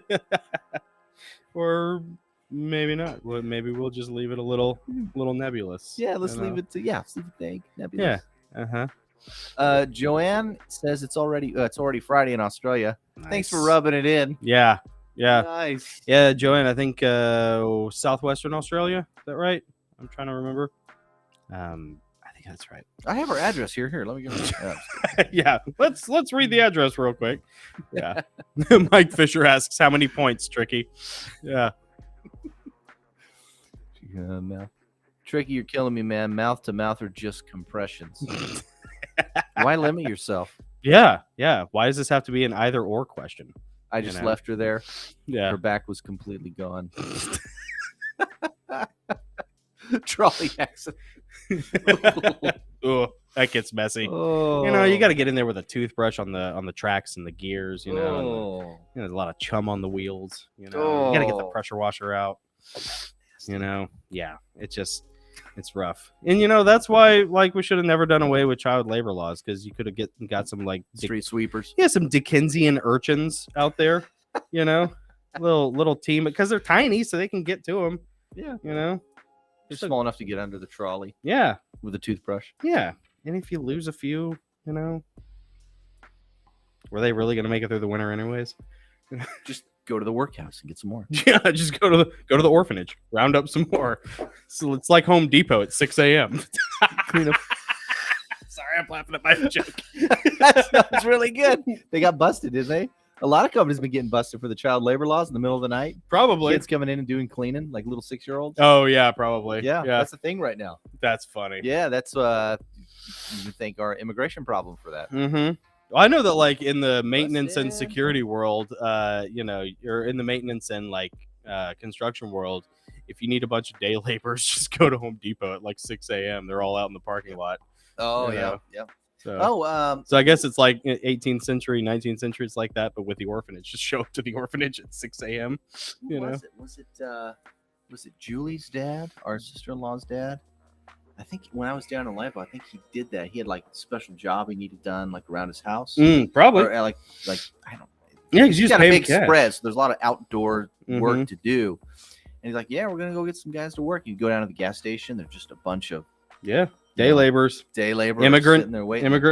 Or maybe not. Well, maybe we'll just leave it a little nebulous. Yeah, let's leave it vague, nebulous. Yeah. Joanne says it's already Friday in Australia. Nice. Thanks for rubbing it in. Yeah. Nice. Yeah, Joanne, I think southwestern Australia. Is that right? I'm trying to remember. I think that's right. I have her address here. Let me go. Yeah, let's read the address real quick. Yeah. Mike Fisher asks, how many points, Tricky? Yeah. Mouth. Tricky, you're killing me, man. Mouth to mouth are just compressions. Why limit yourself? Yeah. Why does this have to be an either or question? I just left her there. Yeah. Her back was completely gone. Trolley accident. Ugh, that gets messy. Oh. You know, you got to get in there with a toothbrush on the tracks and the gears. You know, and Oh. there's a lot of chum on the wheels. You know, you got to get the pressure washer out. You know, yeah, it's rough. And you know, that's why like we should have never done away with child labor laws, because you could have got some like street sweepers. Yeah, some Dickensian urchins out there. You know, little team, because they're tiny, so they can get to them. Yeah, you know. They're small enough to get under the trolley. Yeah. With a toothbrush. Yeah. And if you lose a few, you know, were they really going to make it through the winter anyways? Just go to the workhouse and get some more. Yeah, just go to the orphanage, round up some more. So it's like Home Depot at 6 a.m. Clean up. Sorry, I'm laughing at my joke. That sounds really good. They got busted, didn't they? A lot of companies have been getting busted for the child labor laws in the middle of the night. Probably. Kids coming in and doing cleaning, like little 6-year-olds. Oh, yeah, probably. Yeah, that's the thing right now. That's funny. Yeah, that's you thank our immigration problem for that. Mm-hmm. Well, I know that like in the maintenance and security world, you know, or in the maintenance and like construction world, if you need a bunch of day laborers, just go to Home Depot at like 6 a.m. They're all out in the parking lot. Oh, yeah. So, so I guess it's like 18th century, 19th century. It's like that, but with the orphanage. Just show up to the orphanage at 6 a.m. You know, was it Julie's dad, our sister-in-law's dad? I think when I was down in Lampo, I think he did that. He had like a special job he needed done, like around his house. Probably. Or, like I don't. Yeah, he's got a big spread, so there's a lot of outdoor work to do. And he's like, "Yeah, we're gonna go get some guys to work." You go down to the gas station. There's just a bunch of day laborers, immigrant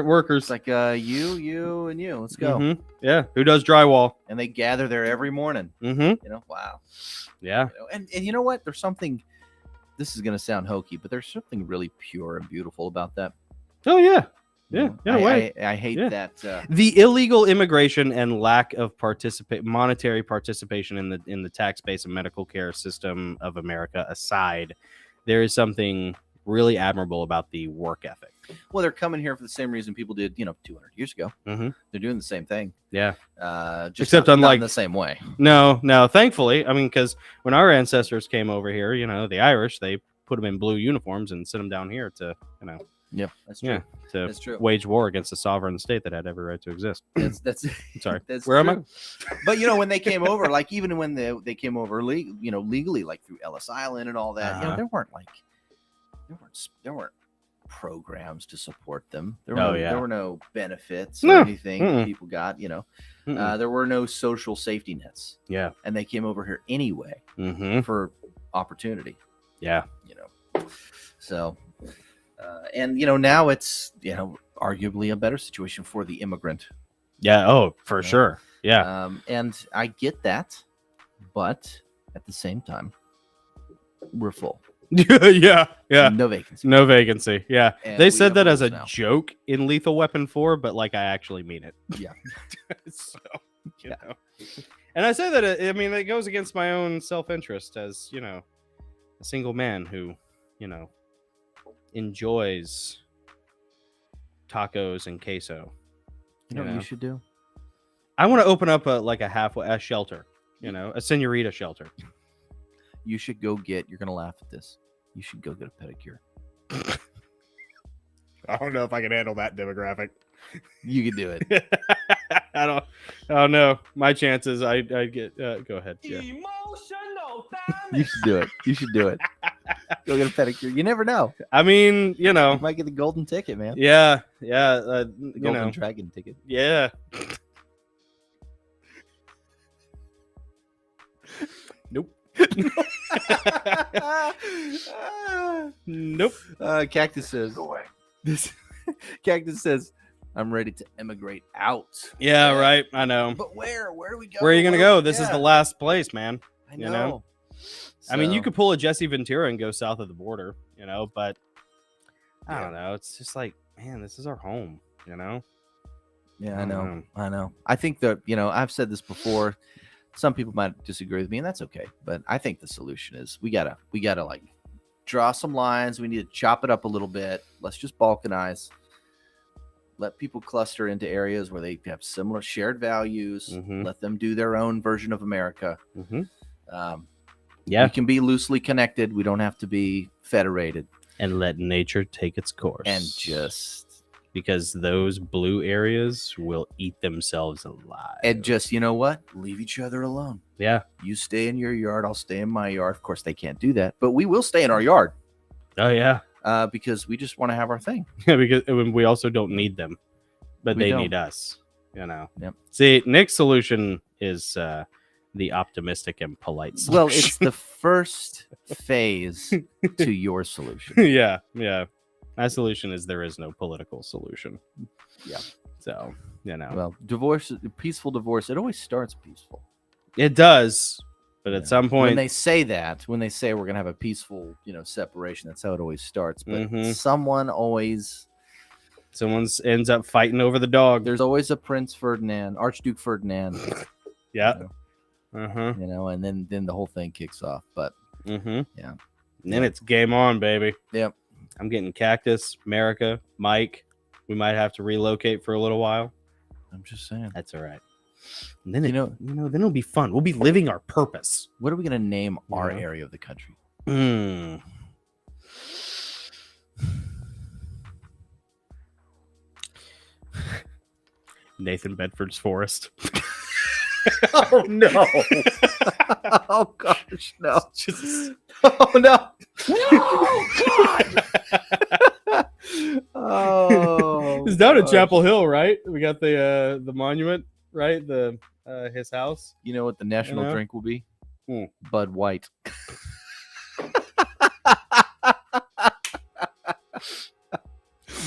workers. It's like you, and you. Let's go. Yeah, who does drywall? And they gather there every morning. You know, wow. Yeah. You know, and you know what? There's something. This is gonna sound hokey, but there's something really pure and beautiful about that. Oh yeah. I hate that the illegal immigration and lack of monetary participation in the tax base and medical care system of America aside, there is something really admirable about the work ethic. Well, they're coming here for the same reason people did, 200 years ago. They're doing the same thing. Yeah. Just except not unlike in the same way. No. Thankfully, I mean, because when our ancestors came over here, you know, the Irish, they put them in blue uniforms and sent them down here to, you know. Yeah, that's true. That's true. Wage war against a sovereign state that had every right to exist. That's sorry. That's Where true. am I? But when they came over, like even when they came over, legally, like through Ellis Island and all that, there weren't programs to support them. There were no benefits or anything people got. There were no social safety nets. Yeah, and they came over here anyway for opportunity. Yeah, so. And now it's arguably a better situation for the immigrant. Yeah. Oh, for sure. Yeah. And I get that, but at the same time, we're full. Yeah. No vacancy. No vacancy. Yeah. And they said that as a joke in Lethal Weapon 4, but like I actually mean it. Yeah. So you know. And I say that it goes against my own self-interest as a single man who enjoys tacos and queso. You know what you should do? I want to open up a shelter, a senorita shelter. You should go you're going to laugh at this. You should go get a pedicure. I don't know if I can handle that demographic. You can do it. I don't know. My chances, I'd get, go ahead. Yeah. Emotional damage. You should do it. Go get a pedicure. You never know. I mean, you might get the golden ticket, man. Yeah. Golden dragon ticket. Yeah. Nope. Nope. Cactus says. Go away. Cactus says, "I'm ready to emigrate out." Yeah, right. I know. But where? Where do we go? Where are you gonna go? This is the last place, man. I know. So. I mean, you could pull a Jesse Ventura and go south of the border, but I don't know. It's just like, man, this is our home, Yeah, I know. I think that, I've said this before. Some people might disagree with me, and that's okay. But I think the solution is we gotta like draw some lines. We need to chop it up a little bit. Let's just balkanize. let people cluster into areas where they have similar shared values. Mhm. Let them do their own version of America. Yeah, We can be loosely connected. We don't have to be federated. and let nature take its course. And just because those blue areas will eat themselves alive. And just, you know what? Leave each other alone. Yeah. You stay in your yard. I'll stay in my yard. Of course, they can't do that, but we will stay in our yard. Oh, yeah. Because we just want to have our thing. Yeah, because we also don't need them, but they need us, you know. Yep. See, Nick's solution is the optimistic and polite solution. Well, it's the first phase to your solution. Yeah. My solution is there is no political solution. Yeah. So, you know. Well, peaceful divorce, it always starts peaceful. It does. But at some point, when they say we're going to have a peaceful, separation, that's how it always starts. But someone ends up fighting over the dog. There's always a Archduke Ferdinand. Yeah. And then the whole thing kicks off. But yeah. And then it's game on, baby. Yep. I'm getting Cactus, America, Mike. We might have to relocate for a little while. I'm just saying. That's all right. And then then it'll be fun. We'll be living our purpose. What are we gonna name our area of the country? Nathan Bedford's Forest. Oh no! Oh gosh, no! Oh no! God! Oh, it's down at Chapel Hill, right? We got the monument, right? The his house. You know what the national drink will be? Bud White.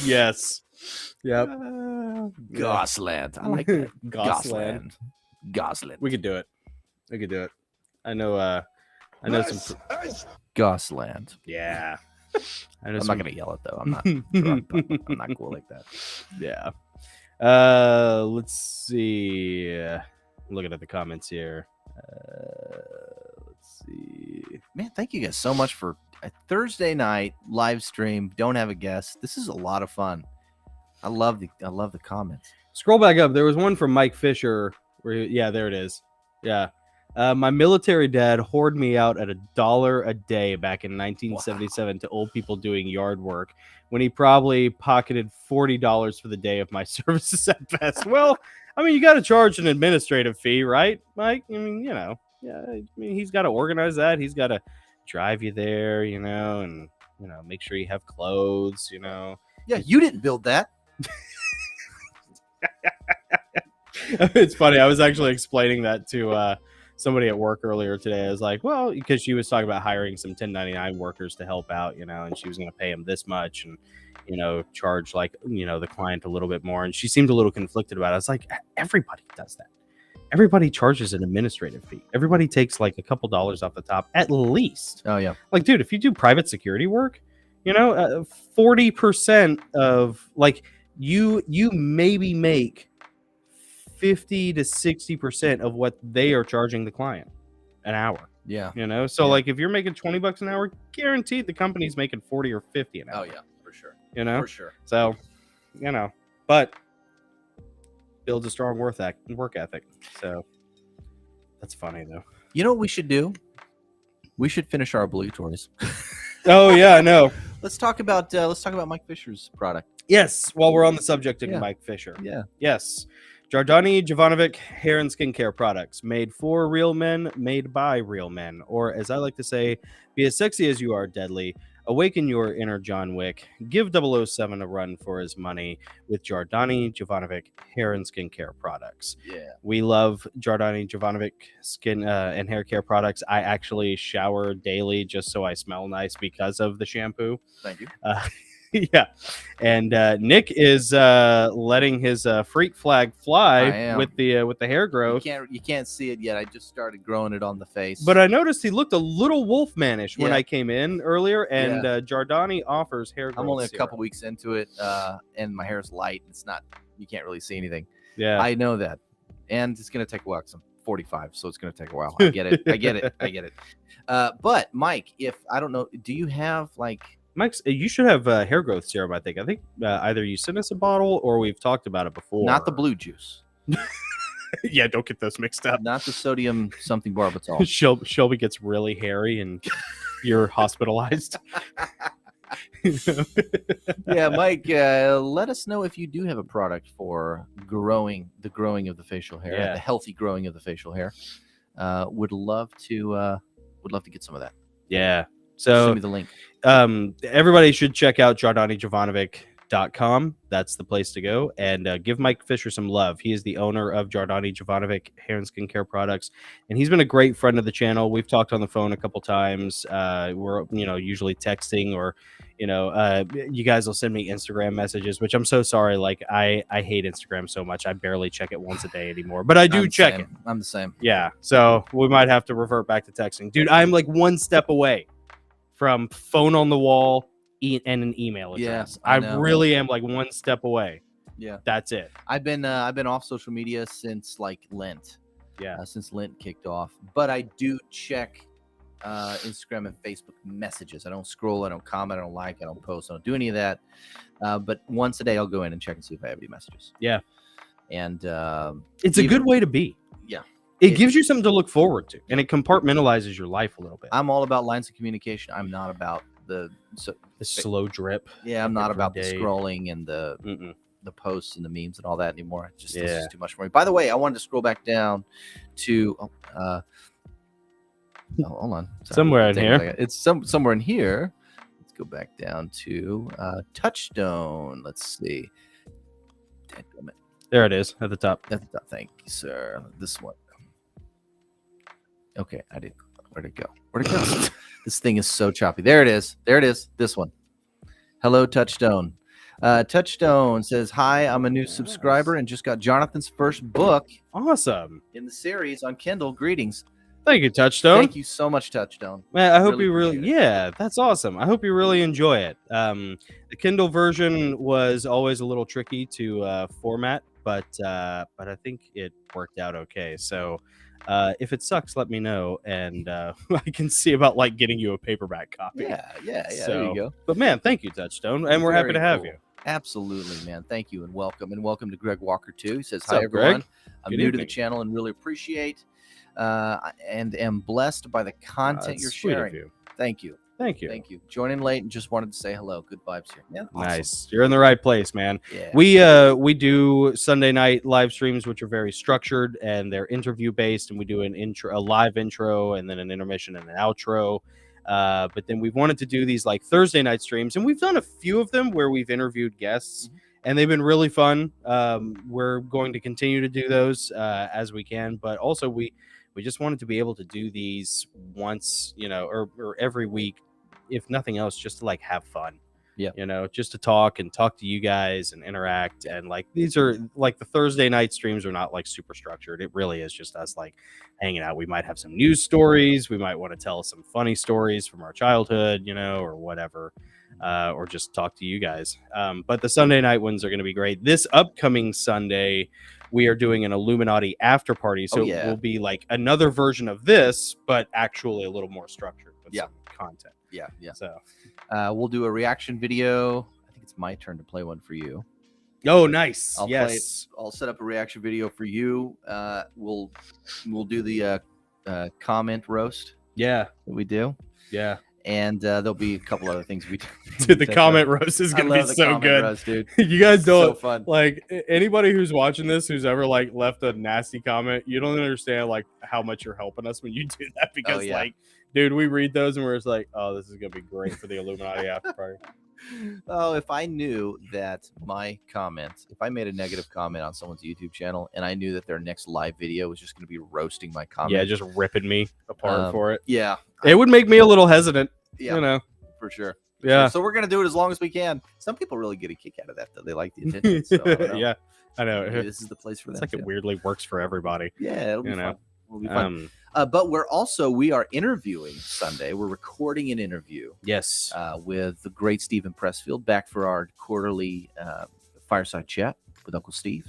Yes. Yep. Gossland. I like that. Gossland. We could do it. I know some Gossland. Yeah. I'm not gonna yell it though. I'm not cool like that. Yeah. Let's see. Looking at the comments here. Let's see. Man, thank you guys so much for a Thursday night live stream. Don't have a guest. This is a lot of fun. I love the comments. Scroll back up. There was one from Mike Fisher. There it is. Yeah. My military dad hoarded me out at $1 a day back in 1977 to old people doing yard work when he probably pocketed $40 for the day of my services at best. Well, I mean, you got to charge an administrative fee, right, Mike? I mean, he's got to organize that. He's got to drive you there, and, make sure you have clothes, Yeah, you didn't build that. It's funny. I was actually explaining that to somebody at work earlier today. I was like, well, because she was talking about hiring some 1099 workers to help out, and she was going to pay them this much and, charge the client a little bit more. And she seemed a little conflicted about it. I was like, everybody does that. Everybody charges an administrative fee. Everybody takes like a couple dollars off the top at least. Oh, yeah. Like, dude, if you do private security work, 40% of you maybe make 50 to 60% of what they are charging the client an hour. Yeah. So if you're making $20 an hour, guaranteed the company's making 40 or 50 an hour. Oh yeah, for sure. For sure. So, but builds a strong work ethic. So that's funny though. You know what we should do? We should finish our obligatories. Oh yeah, I know. Let's talk about Mike Fisher's product. Yes, while we're on the subject of Mike Fisher. Yeah. Yes. Giordani Jovanovic hair and skincare products made for real men, made by real men. Or as I like to say, be as sexy as you are deadly. Awaken your inner John Wick. Give 007 a run for his money with Giordani Jovanovic hair and skincare products. Yeah. We love Giordani Jovanovic skin and hair care products. I actually shower daily just so I smell nice because of the shampoo. Thank you. Yeah, and Nick is letting his freak flag fly with the hair growth. You can't see it yet. I just started growing it on the face. But I noticed he looked a little wolfmanish when I came in earlier, and Giordani offers hair growth. I'm only a serum. couple weeks into it, and my hair's light. It's not. You can't really see anything. Yeah, I know that, and it's gonna take a while. 'Cause I'm 45, so it's gonna take a while. I get it. I get it. But Mike, if I don't know, do you have Mike's, you should have hair growth serum. I think either you sent us a bottle or we've talked about it before. Not the blue juice. Yeah, don't get those mixed up. Not the sodium something barbital. Shelby gets really hairy and you're hospitalized. Yeah, Mike, let us know if you do have a product for the growing of the facial hair, the healthy growing of the facial hair. Would love to get some of that. Yeah. So send me the link. Everybody should check out JardaniJovanovic.com. That's the place to go, and give Mike Fisher some love. He is the owner of Jardani Jovanovic Hair and Skincare Products, and he's been a great friend of the channel. We've talked on the phone a couple times. We're usually texting, or you guys will send me Instagram messages, which I'm so sorry. Like I hate Instagram so much. I barely check it once a day anymore, but I do check it. I'm the same. Yeah, so we might have to revert back to texting, dude. I'm like one step away from phone on the wall and an email address. Yes, I really am like one step away. Yeah, that's it. I've been off social media since like Lent. Yeah, since Lent kicked off. But I do check Instagram and Facebook messages. I don't scroll. I don't comment. I don't like. I don't post. I don't do any of that. But once a day, I'll go in and check and see if I have any messages. Yeah, and it's a good way to be. Yeah. It gives you something to look forward to, and it compartmentalizes your life a little bit. I'm all about lines of communication. I'm not about the slow drip. Yeah, I'm not about the scrolling and the posts and the memes and all that anymore. This is too much for me. By the way, I wanted to scroll back down to hold on. Sorry. Somewhere in here. It's somewhere in here. Let's go back down to Touchstone. Let's see. There it is at the top. At the top. Thank you, sir. This one. Okay, I did. Where'd it go? This thing is so choppy. There it is. This one. Hello, Touchstone. Touchstone says, "Hi, I'm a new subscriber and just got Jonathan's first book. Awesome. In the series on Kindle. Greetings." Thank you, Touchstone. Thank you so much, Touchstone. Man, I hope you really that's awesome. I hope you really enjoy it. The Kindle version was always a little tricky to format, but I think it worked out okay. So if it sucks, let me know, and I can see about like getting you a paperback copy. Yeah. So, there you go. But man, thank you, Touchstone, and we're happy to have you. Absolutely, man. Thank you, and welcome to Greg Walker too. He says, What's "Hi, up, everyone. Greg? I'm new to the channel and really appreciate and am blessed by the content you're sharing. Thank you. Joining late and just wanted to say hello. Good vibes here. Yeah, awesome. Nice. You're in the right place, man. Yeah. We do Sunday night live streams, which are very structured, and they're interview based, and we do a live intro, and then an intermission and an outro. But then we've wanted to do these like Thursday night streams, and we've done a few of them where we've interviewed guests, and they've been really fun. We're going to continue to do those as we can, but also we just wanted to be able to do these once, or every week, if nothing else, just to like have fun. Yeah. Just to talk to you guys and interact. And like, these are like the Thursday night streams are not like super structured. It really is just us like hanging out. We might have some news stories. We might want to tell some funny stories from our childhood, or whatever, or just talk to you guys. But the Sunday night ones are going to be great. This upcoming Sunday, we are doing an Illuminati after party. So it will be like another version of this, but actually a little more structured with some content. Yeah. So we'll do a reaction video. I think it's my turn to play one for you. Oh, nice. I'll set up a reaction video for you. We'll do the comment roast. Yeah. That we do. Yeah. And there'll be a couple other things we do. Dude, the comment roast is gonna be so good. Roast, dude. You guys don't so fun. Like anybody who's watching this who's ever like left a nasty comment, you don't understand like how much you're helping us when you do that, because like, dude, we read those and we're just like, oh, this is gonna be great for the Illuminati after party. Oh, if I knew that if I made a negative comment on someone's YouTube channel and I knew that their next live video was just going to be roasting my comment. Yeah, just ripping me apart for it. Yeah. It would make me a little hesitant. Yeah. For sure. Yeah. So we're going to do it as long as we can. Some people really get a kick out of that, though. They like the attention. So yeah, I know. Maybe this is the place for that. It's like it weirdly works for everybody. Yeah, it'll be fun. It'll be fun. But we are interviewing Sunday. We're recording an interview. Yes. With the great Stephen Pressfield, back for our quarterly fireside chat with Uncle Steve.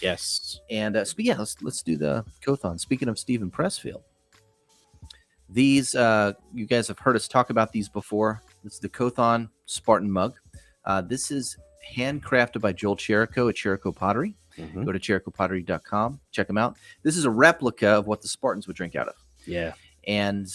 Yes. And let's do the Cothon. Speaking of Stephen Pressfield, these you guys have heard us talk about these before. This is the Kothon Spartan mug. This is handcrafted by Joel Cherico at Cherico Pottery. Go to ChericoPottery.com. Check them out. This is a replica of what the Spartans would drink out of. Yeah. And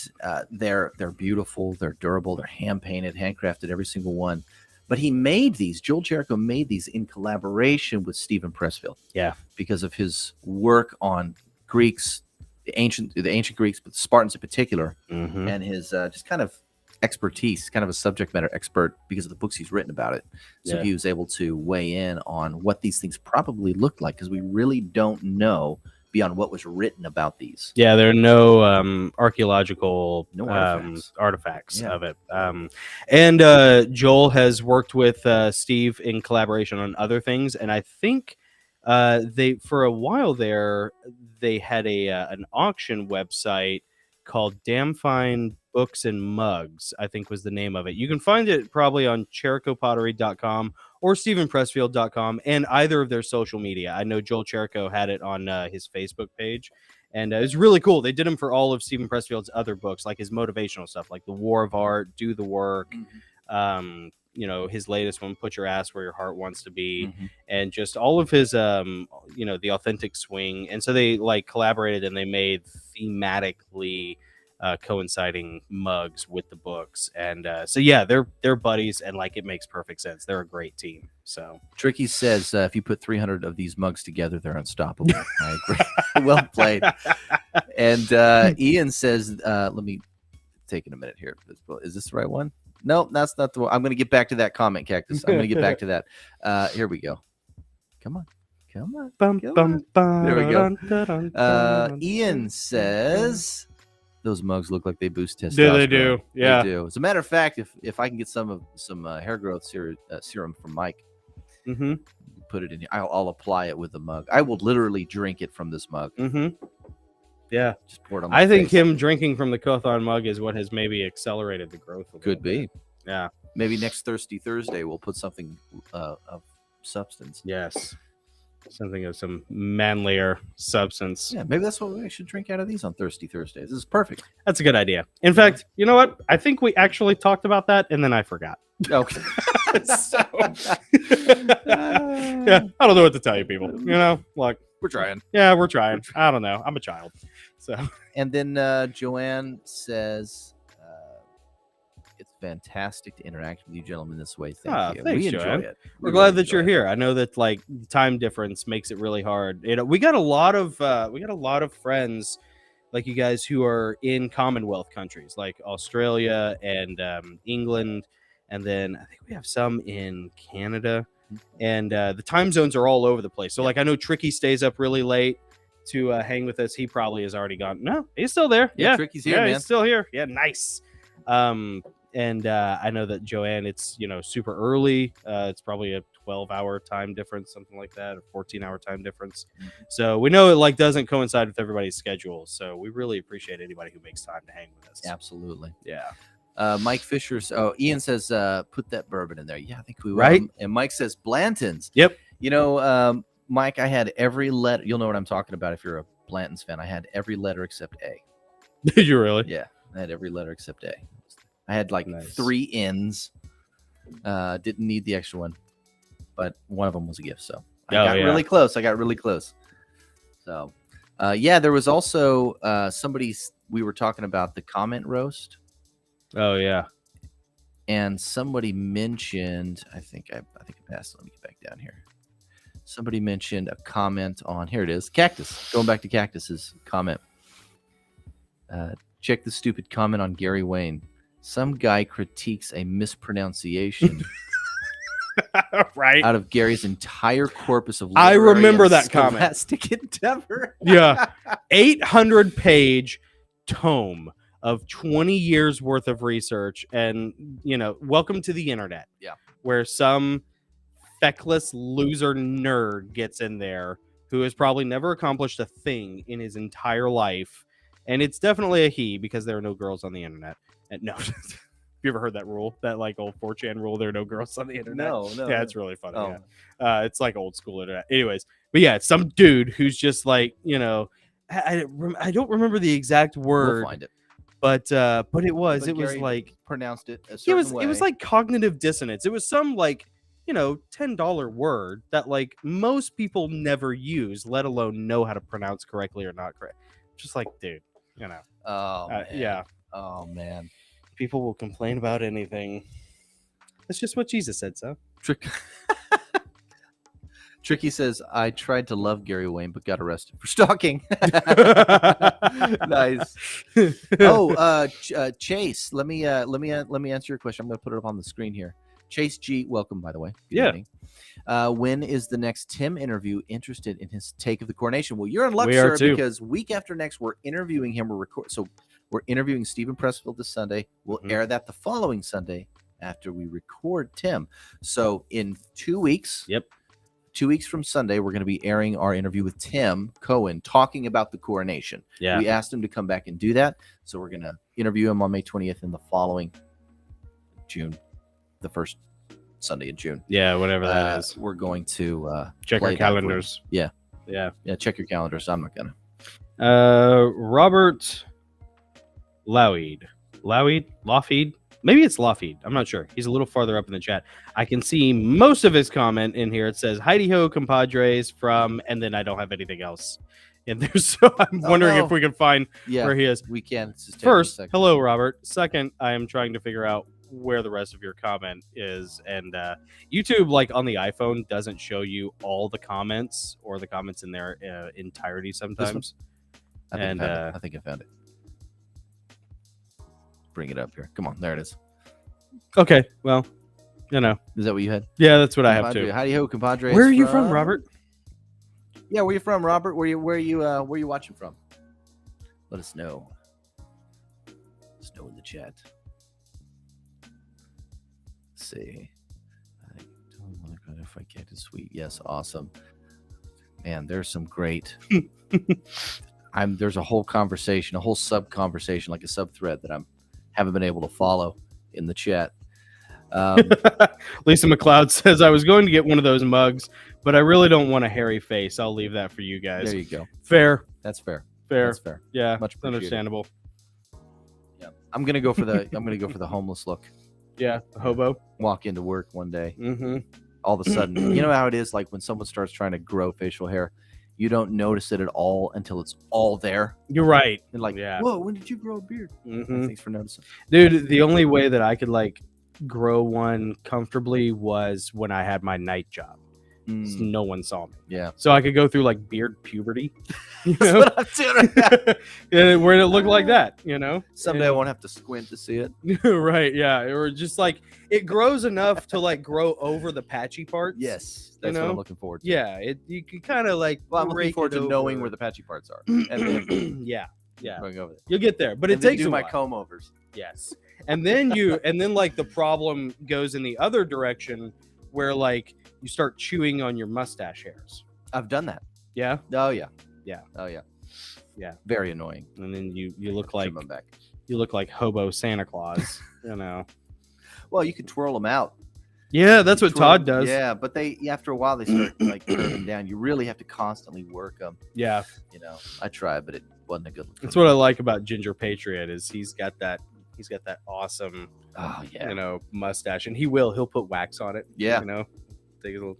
they're beautiful. They're durable. They're hand-painted, handcrafted, every single one. But he made these. Joel Cherico made these in collaboration with Stephen Pressfield. Yeah. Because of his work on Greeks, the ancient Greeks, but the Spartans in particular, and his just kind of expertise, kind of a subject matter expert because of the books he's written about it. So he was able to weigh in on what these things probably looked like, because we really don't know beyond what was written about these. Yeah, there are no archaeological artifacts of it. And Joel has worked with Steve in collaboration on other things, and I think they, for a while there, they had an auction website called Damn Fine Books and Mugs, I think was the name of it. You can find it probably on ChericoPottery.com or StephenPressfield.com and either of their social media. I know Joel Cherico had it on his Facebook page, and it was really cool. They did them for all of Stephen Pressfield's other books, like his motivational stuff, like The War of Art, Do the Work, his latest one, Put Your Ass Where Your Heart Wants to Be, and just all of his, The Authentic Swing. And so they like collaborated and they made thematically coinciding mugs with the books. And so yeah, they're buddies, and like it makes perfect sense. They're a great team. So Tricky says if you put 300 of these mugs together, they're unstoppable. I agree. Well played. And Ian says, let me take it a minute here. Is this the right one? No, that's not the one. I'm going to get back to that comment, Cactus. I'm going to get back to that. Here we go. Come on. There we go. Ian says those mugs look like they boost testosterone. Yeah, they do. Yeah, they do. As a matter of fact, if I can get some hair growth serum from Mike, put it in here. I'll apply it with the mug. I will literally drink it from this mug. Yeah, just pour it on my face. think him drinking from the Kothon mug is what has maybe accelerated the growth. Could be. Yeah. Maybe next Thirsty Thursday we'll put something of substance. Yes. Something of some manlier substance. Yeah, maybe that's what we should drink out of these on Thirsty Thursdays. This is perfect. That's a good idea. In fact, you know what? I think we actually talked about that, and then I forgot. Okay. Yeah, I don't know what to tell you, people. Look, we're trying. Yeah, we're trying. I don't know. I'm a child. So. And then Joanne says, it's fantastic to interact with you gentlemen this way. Thank you. Thanks, we Joanne. enjoy it. We're glad that you're here. I know that like time difference makes it really hard. We got a lot of friends like you guys who are in Commonwealth countries like Australia and England, and then I think we have some in Canada, and the time zones are all over the place. So like I know Tricky stays up really late to hang with us. He probably has already gone. No, he's still there. Yeah, Tricky's here, man. He's still here. Yeah, nice. And I know that Joanne, it's super early. It's probably a 12-hour time difference, something like that, a 14-hour time difference. So we know it like doesn't coincide with everybody's schedule. So we really appreciate anybody who makes time to hang with us. Absolutely. Yeah. Mike Fisher. Ian says, put that bourbon in there. Yeah, I think we will. Right. And Mike says Blanton's. Yep. Mike, I had every letter. You'll know what I'm talking about if you're a Blanton's fan. I had every letter except A. Did you really? Yeah, I had every letter except A. I had like Nice. 3 N's. Didn't need the extra one, but one of them was a gift. So I got really close. So, there was also we were talking about the comment roast. Oh yeah. And somebody mentioned, I think I passed. Let me get back down here. Somebody mentioned a comment on, here it is, Cactus. Going back to Cactus's comment. Check the stupid comment on Gary Wayne. Some guy critiques a mispronunciation right out of Gary's entire corpus of I remember that comment. Scholastic endeavor. Yeah. 800-page tome of 20 years worth of research, and welcome to the internet. Yeah. Where some feckless loser nerd gets in there who has probably never accomplished a thing in his entire life, and it's definitely a he because there are no girls on the internet. No. Have you ever heard that rule? That like old 4chan rule, there are no girls on the internet? No. Yeah, it's really funny. Oh. Yeah. It's like old school internet. Anyways, but yeah, it's some dude who's just like, I don't remember the exact word. We'll find it. But it was Gary like pronounced it a it certain way. was like cognitive dissonance. It was some like, $10 word that like most people never use, let alone know how to pronounce correctly or not correct. Just like, dude, yeah. Oh man. People will complain about anything. That's just what Jesus said, so. Tricky says, I tried to love Gary Wayne, but got arrested for stalking. Nice. Oh, Chase, let me answer your question. I'm going to put it up on the screen here. Chase G, welcome, by the way. Good evening. When is the next Tim interview? Interested in his take of the coronation? Well, you're in luck, sir, because week after next, we're interviewing him. We're interviewing Stephen Pressfield this Sunday. We'll air that the following Sunday after we record Tim. So in 2 weeks. Yep. 2 weeks from Sunday, we're going to be airing our interview with Tim Cohen talking about the coronation. Yeah. We asked him to come back and do that. So we're going to interview him on May 20th in the following June, the first Sunday in June. Yeah, whatever that is. We're going to check our calendars. Yeah. Check your calendars. I'm not going to. Robert Lougheed. Maybe it's Lougheed. I'm not sure. He's a little farther up in the chat. I can see most of his comment in here. It says, Heidi ho, compadres from, and then I don't have anything else in there. So I'm wondering if we can find where he is. We can. First, hello, Robert. Second, I am trying to figure out where the rest of your comment is. And YouTube, like on the iPhone, doesn't show you all the comments or the comments in their entirety sometimes. I think I found it. Bring it up here. Come on, there it is. Okay, well, is that what you had? Yeah, that's what I have too. Howdy ho, compadres. Where are you from, Robert? Yeah, where are you from, Robert? Where are you watching from? Let us know. Let us know in the chat. Let's see. I don't like if I get it sweet. Yes, awesome. Man, there's some great. There's a whole conversation, a whole sub conversation, like a sub thread that haven't been able to follow in the chat. Lisa McLeod says, I was going to get one of those mugs, but I really don't want a hairy face. I'll leave that for you guys. There you go. Fair. That's fair. That's fair. Yeah, much understandable. Yeah, I'm gonna go for the homeless look. Yeah, the hobo. Walk into work one day. Mm-hmm. All of a sudden, you know how it is, like when someone starts trying to grow facial hair, you don't notice it at all until it's all there. You're right. And like, whoa, when did you grow a beard? Mm-hmm. Thanks for noticing. Dude, the only way that I could like grow one comfortably was when I had my night job. So no one saw me. Yeah. So I could go through like beard puberty. That's what I'm doing right now. Where it looked like that, Someday I won't have to squint to see it. Right, yeah. Or just like it grows enough to like grow over the patchy parts. Yes. That's what I'm looking forward to. Yeah. You can kind of like I'm looking forward to knowing where the patchy parts are. And then yeah. Going over there. You'll get there. But it takes a while. My comb overs. Yes. And then like the problem goes in the other direction where like you start chewing on your mustache hairs. I've done that. Yeah. Oh yeah. Yeah. Oh yeah. Yeah. Very annoying. And then you look like hobo Santa Claus. Well, you could twirl them out. Yeah, that's what Todd does. Yeah, but after a while they start like curving down. You really have to constantly work them. Yeah. I tried, but it wasn't a good look. That's what I like about Ginger Patriot is he's got that awesome mustache, and he'll put wax on it. Yeah. Take a little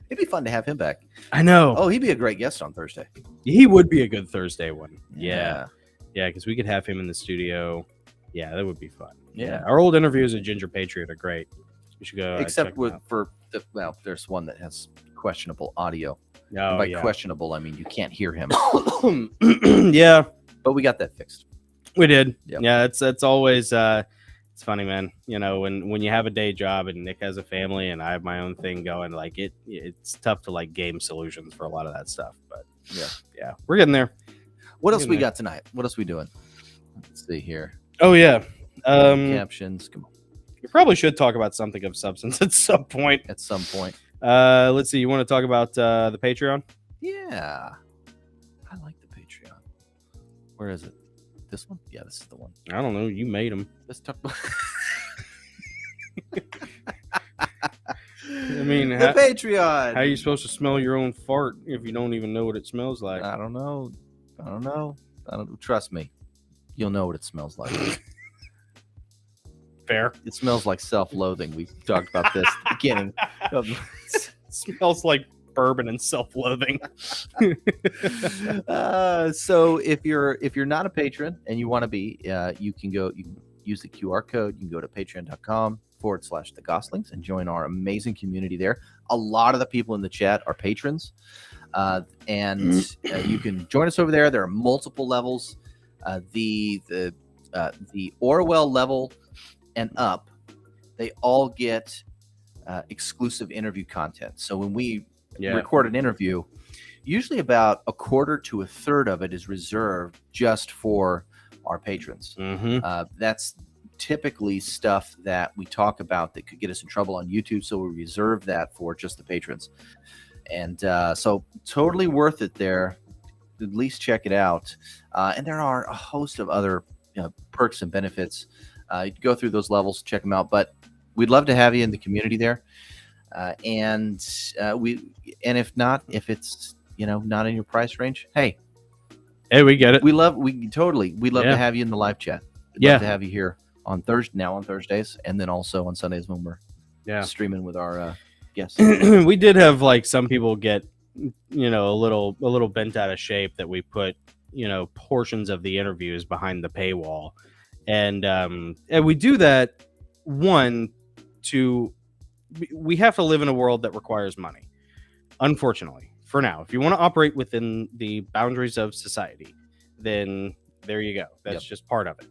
It'd be fun to have him back. I know. Oh, he'd be a great guest on Thursday. He would be a good Thursday one. Yeah, because we could have him in the studio. Yeah, that would be fun. Yeah. Our old interviews at Ginger Patriot are great. We should go. Except there's one that has questionable audio. Oh, by questionable, I mean you can't hear him. Yeah, but we got that fixed. We did. Yep. Yeah, it's always it's funny, man. When you have a day job and Nick has a family and I have my own thing going, like it's tough to like game solutions for a lot of that stuff. But yeah, we're getting there. What else we got tonight? What else we doing? Let's see here. Oh yeah. Captions. Come on. We probably should talk about something of substance at some point. Let's see. You want to talk about the Patreon? Yeah, I like the Patreon. Where is it? This one? Yeah, this is the one. I don't know. You made them. Let's talk. I mean, the Patreon. How are you supposed to smell your own fart if you don't even know what it smells like? I don't know. Trust me, you'll know what it smells like. Fair. It smells like self-loathing. We talked about this at the beginning. It smells like bourbon and self-loathing. So if you're not a patron and you want to be, you can use the QR code. You can go to patreon.com/the Gosslings and join our amazing community there. A lot of the people in the chat are patrons, and you can join us over there. There are multiple levels. The Orwell level and up, they all get exclusive interview content. So when we record an interview, usually about a quarter to a third of it is reserved just for our patrons. That's typically stuff that we talk about that could get us in trouble on YouTube, so we reserve that for just the patrons. And so totally worth it there. At least check it out. And there are a host of other perks and benefits. You can go through those levels, check them out. But we'd love to have you in the community there. And if it's not in your price range, hey, we get it. We'd love to have you in the live chat. We'd love to have you here on Thursdays, and then also on Sundays when we're streaming with our guests. We did have like some people get a little bent out of shape that we put portions of the interviews behind the paywall, and we do that we have to live in a world that requires money, unfortunately, for now. If you want to operate within the boundaries of society, then there you go. That's just part of it.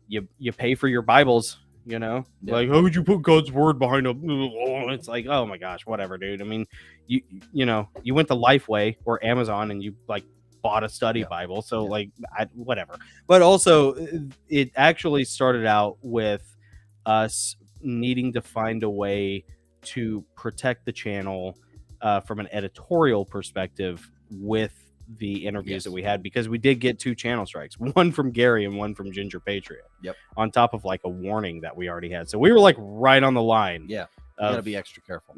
You pay for your Bibles, like, how would you put God's word behind it's like, oh my gosh, whatever, dude. I mean, you went to Lifeway or Amazon and you like bought a study Bible. So whatever. But also it actually started out with us needing to find a way to protect the channel from an editorial perspective with the interviews that we had, because we did get 2 channel strikes, one from Gary and one from Ginger Patriot, on top of like a warning that we already had. So we were like right on the line. You gotta be extra careful.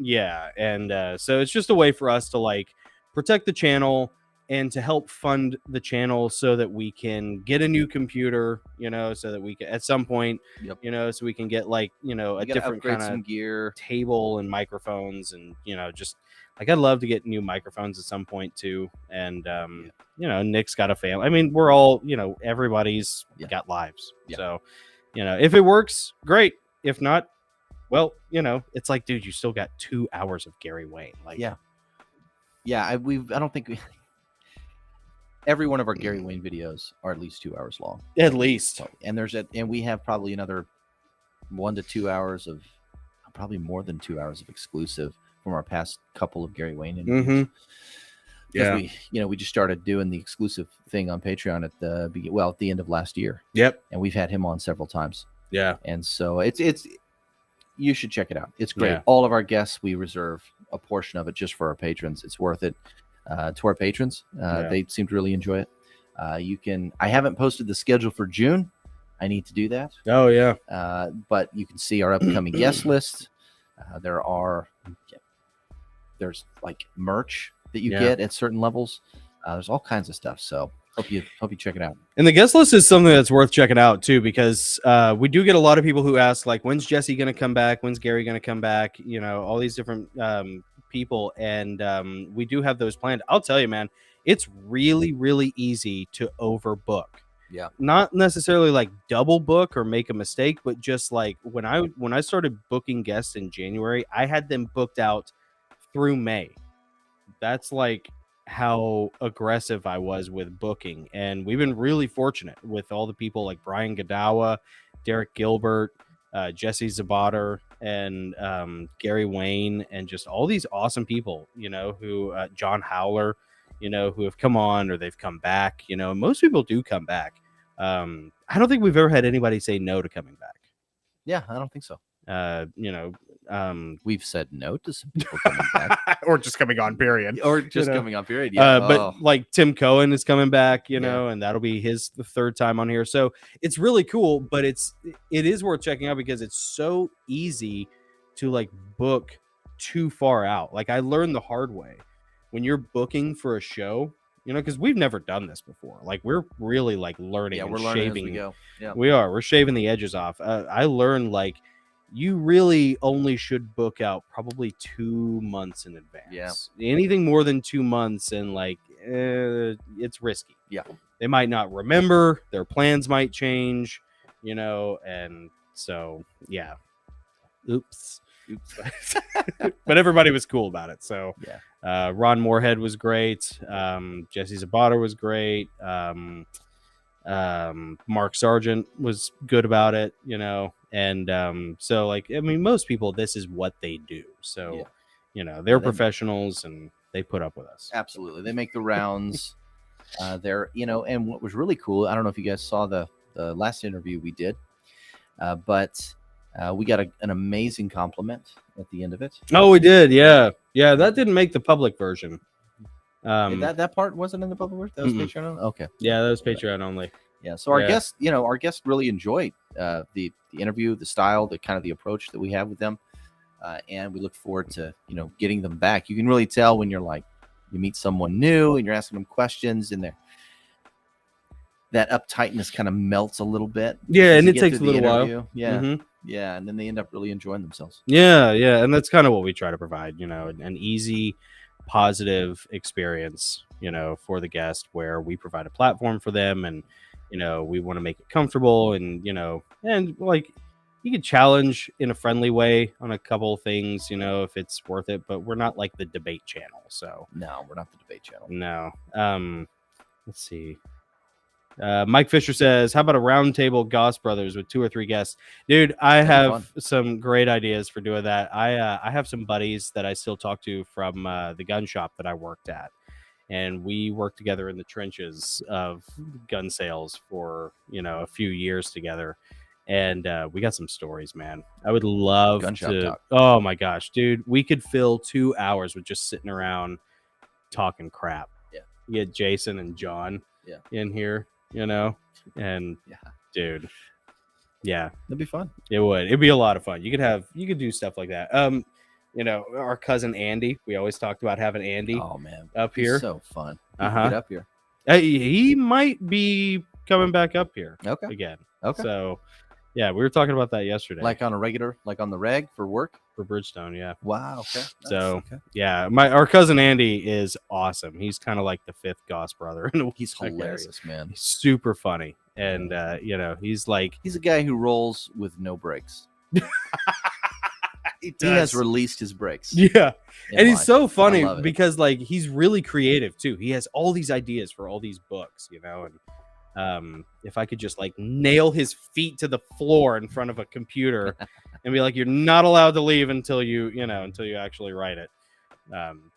And so it's just a way for us to like protect the channel and to help fund the channel so that we can get a new computer, so that we can at some point, so we can get like, a different kind of gear, table and microphones, and, just like, I'd love to get new microphones at some point too. And, Nick's got a family. I mean, we're all, everybody's got lives. So, if it works, great. If not, well, it's like, dude, you still got 2 hours of Gary Wayne. Like, I don't think every one of our Gary Wayne videos are at least 2 hours long. At least. And we have probably another 1 to 2 hours of, probably more than 2 hours of exclusive from our past couple of Gary Wayne interviews. We just started doing the exclusive thing on Patreon at the end of last year. And we've had him on several times. And so it's you should check it out. It's great. All of our guests, we reserve a portion of it just for our patrons. It's worth it. To our patrons, they seem to really enjoy it. I haven't posted the schedule for June. I need to do that. But you can see our upcoming guest list. There's like merch that you get at certain levels. There's all kinds of stuff. So hope you check it out. And the guest list is something that's worth checking out too, because we do get a lot of people who ask, like, when's Jesse going to come back? When's Gary going to come back? All these different people, and we do have those planned. I'll tell you, man, it's really, really easy to overbook. Not necessarily like double book or make a mistake, but just like when I started booking guests in January, I had them booked out through May. That's like how aggressive I was with booking, and we've been really fortunate with all the people like Brian Godawa, Derek Gilbert, Jesse Zabater, and Gary Wayne, and just all these awesome people, who John Howler, who have come on or they've come back. Most people do come back. I don't think we've ever had anybody say no to coming back. I don't think so. We've said no to some people coming back, or just coming on, period. Coming on, period. But like Tim Cohen is coming back, and that'll be the 3rd time on here. So it's really cool, but it is worth checking out because it's so easy to like book too far out. Like, I learned the hard way when you're booking for a show, because we've never done this before. Like, we're really like learning and we're learning shaving. as we go. Yeah, we're shaving the edges off. I learned like you really only should book out probably 2 months in advance. Anything more than 2 months and like it's risky. Yeah, they might not remember, their plans might change, and so oops. But everybody was cool about it. So Ron Moorhead was great. Jesse Zabata was great. Mark Sargent was good about it, and so like, I mean, most people, this is what they do. So they're professionals and they put up with us. Absolutely. They make the rounds. They're, and what was really cool, I don't know if you guys saw the last interview we did, but we got an amazing compliment at the end of it. Oh, we did. Yeah. That didn't make the public version. That part wasn't in the public version. That was Patreon only? Okay. Yeah, that was Patreon only. Yeah. So our guest, our guest really enjoyed the interview, the style, the kind of the approach that we have with them, and we look forward to getting them back. You can really tell when you're like, you meet someone new and you're asking them questions, and that uptightness kind of melts a little bit. Yeah, and it takes a little while. Yeah. Mm-hmm. Yeah, and then they end up really enjoying themselves. Yeah, and that's kind of what we try to provide, an easy, positive experience, for the guest, where we provide a platform for them, and we want to make it comfortable, and and like you can challenge in a friendly way on a couple of things, if it's worth it, but we're not like the debate channel. So no, we're not the debate channel. No. Let's see. Mike Fisher says, how about a roundtable Goss Brothers with 2 or 3 guests? Dude, I have some great ideas for doing that. I have some buddies that I still talk to from the gun shop that I worked at, and we worked together in the trenches of gun sales for a few years together, and we got some stories, man. I would love to talk. Oh my gosh, dude, we could fill 2 hours with just sitting around talking crap. You get Jason and John in here, and dude, that'd be fun. It'd be a lot of fun. You could do stuff like that. Our cousin Andy, we always talked about having Andy up here. So fun. Get up here. He might be coming back up here again. Okay. So we were talking about that yesterday. Like on the reg for work? For Bridgestone, yeah. Wow. Okay. So our cousin Andy is awesome. He's kind of like the 5th Goss brother. He's hilarious, man. He's super funny, and he's a guy who rolls with no brakes. He has released his brakes. Yeah, and he's so funny because like he's really creative too. He has all these ideas for all these books, and if I could just like nail his feet to the floor in front of a computer and be like, you're not allowed to leave until you actually write it.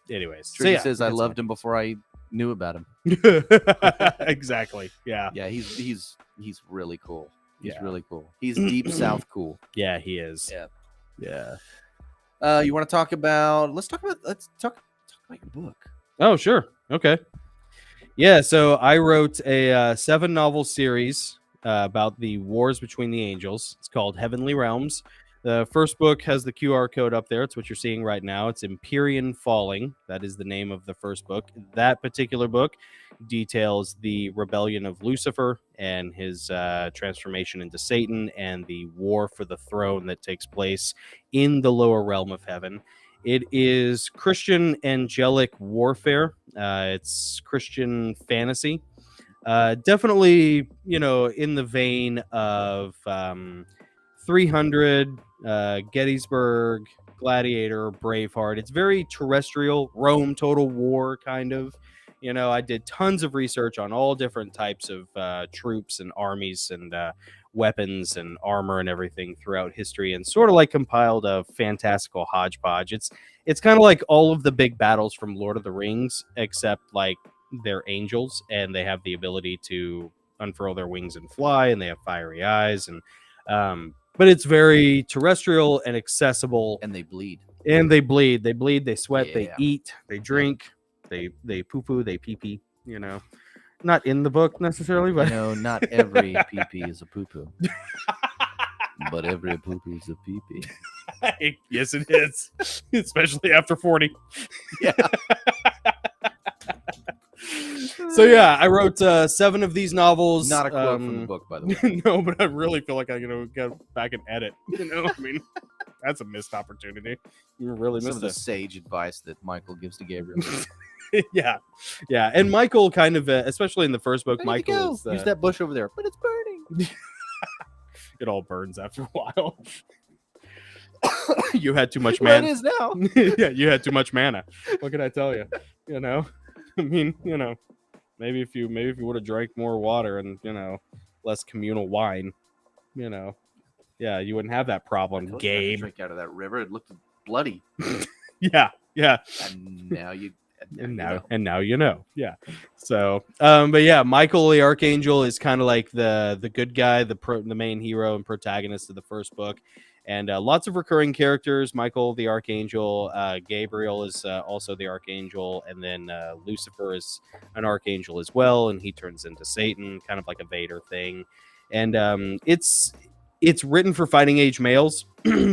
Anyways, Tricky says I loved him before I knew about him. Exactly. Yeah. Yeah. He's really cool. He's really cool. He's deep South cool. Yeah, he is. Yeah. You want to talk about? Let's talk about your book. Oh, sure. Okay. Yeah, so I wrote a 7-novel series about the wars between the angels. It's called Heavenly Realms. The first book has the QR code up there. It's what you're seeing right now. It's Empyrean Falling. That is the name of the first book. That particular book details the rebellion of Lucifer and his transformation into Satan, and the war for the throne that takes place in the lower realm of heaven. It is Christian angelic warfare. It's Christian fantasy. Definitely, in the vein of 300, Gettysburg, Gladiator, Braveheart. It's very terrestrial, Rome, Total War kind of. I did tons of research on all different types of troops and armies and weapons and armor and everything throughout history, and sort of like compiled a fantastical hodgepodge. It's kind of like all of the big battles from Lord of the Rings, except like they're angels and they have the ability to unfurl their wings and fly, and they have fiery eyes, and but it's very terrestrial and accessible. And they bleed. They sweat, they eat, they drink, they poo-poo, they pee-pee, Not in the book necessarily, but no, not every pee-pee is a poo-poo. But every poo-poo is a pee-pee. Yes, it is. Especially after 40. Yeah. So yeah, I wrote 7 of these novels. Not a quote from the book, by the way. No, but I really feel like I go back and edit. I mean, that's a missed opportunity. You really missed some of the sage advice that Michael gives to Gabriel. yeah, and Michael kind of, especially in the first book, Michael is, use that bush over there, but it's burning. It all burns after a while. You had too much mana. It is now. Yeah, you had too much mana. What can I tell you? I mean, maybe if you would have drank more water and less communal wine, yeah, you wouldn't have that problem, Gabe. Drink out of that river. It looked bloody. Yeah. And now you. And now you know. Yeah. So, but yeah, Michael the Archangel is kind of like the good guy, the main hero and protagonist of the first book, and lots of recurring characters. Michael the Archangel, Gabriel is also the Archangel, and then Lucifer is an Archangel as well, and he turns into Satan, kind of like a Vader thing, and it's written for fighting age males,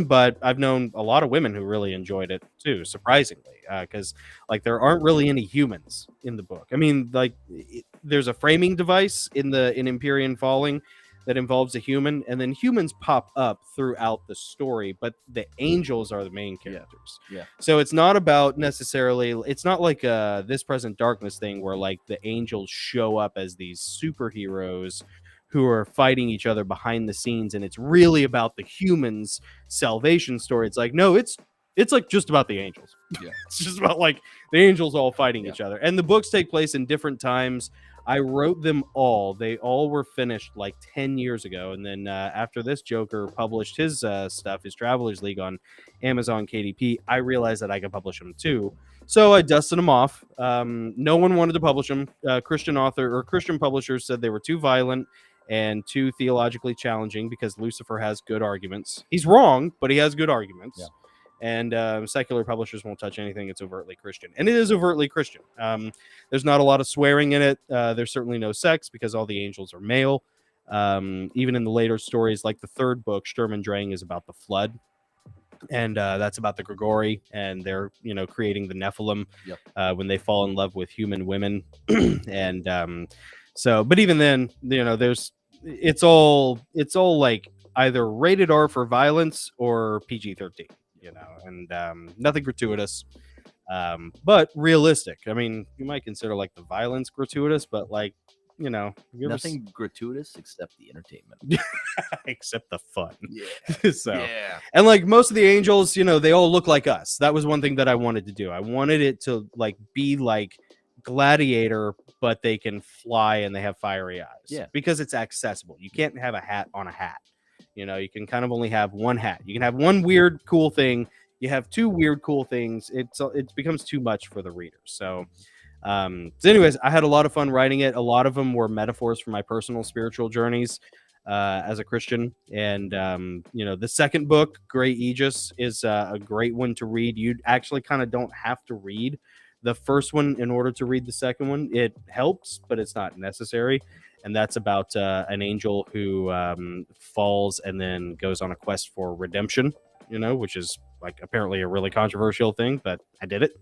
but I've known a lot of women who really enjoyed it too, surprisingly, because like there aren't really any humans in the book. I mean, like there's a framing device in Empyrean Falling that involves a human, and then humans pop up throughout the story, but the angels are the main characters. Yeah. So it's not about necessarily, it's not like This Present Darkness thing where like the angels show up as these superheroes who are fighting each other behind the scenes, and it's really about the humans' salvation story. It's like, no, it's like just about the angels. Yeah. It's just about like the angels all fighting each other. And the books take place in different times. I wrote them all. They all were finished like 10 years ago. And then after this Joker published his stuff, his Travelers League on Amazon KDP, I realized that I could publish them too. So I dusted them off. No one wanted to publish them. Christian publishers said they were too violent and too theologically challenging because Lucifer has good arguments. He's wrong, but he has good arguments. Yeah. And secular publishers won't touch anything that's overtly Christian. And it is overtly Christian. There's not a lot of swearing in it. There's certainly no sex because all the angels are male. Even in the later stories, like the third book, Sturm und Drang, is about the flood. And that's about the Grigori, and they're creating the Nephilim when they fall in love with human women. And so, but even then, it's all like either rated R for violence or PG-13, and nothing gratuitous, but realistic. I mean, you might consider like the violence gratuitous, but like, nothing gratuitous except the entertainment, except the fun. Yeah. So, yeah. And like most of the angels, they all look like us. That was one thing that I wanted to do. I wanted it to like be like Gladiator, but they can fly and they have fiery eyes. Yeah. Because it's accessible. You can't have a hat on a hat. You can kind of only have one hat. You can have one weird, cool thing. You have two weird, cool things. It becomes too much for the reader. So anyways, I had a lot of fun writing it. A lot of them were metaphors for my personal spiritual journeys as a Christian. And, the second book, Grey Aegis, is a great one to read. You actually kind of don't have to read the first one in order to read the second one. It helps, but it's not necessary. And that's about an angel who falls and then goes on a quest for redemption, which is like apparently a really controversial thing, but I did it.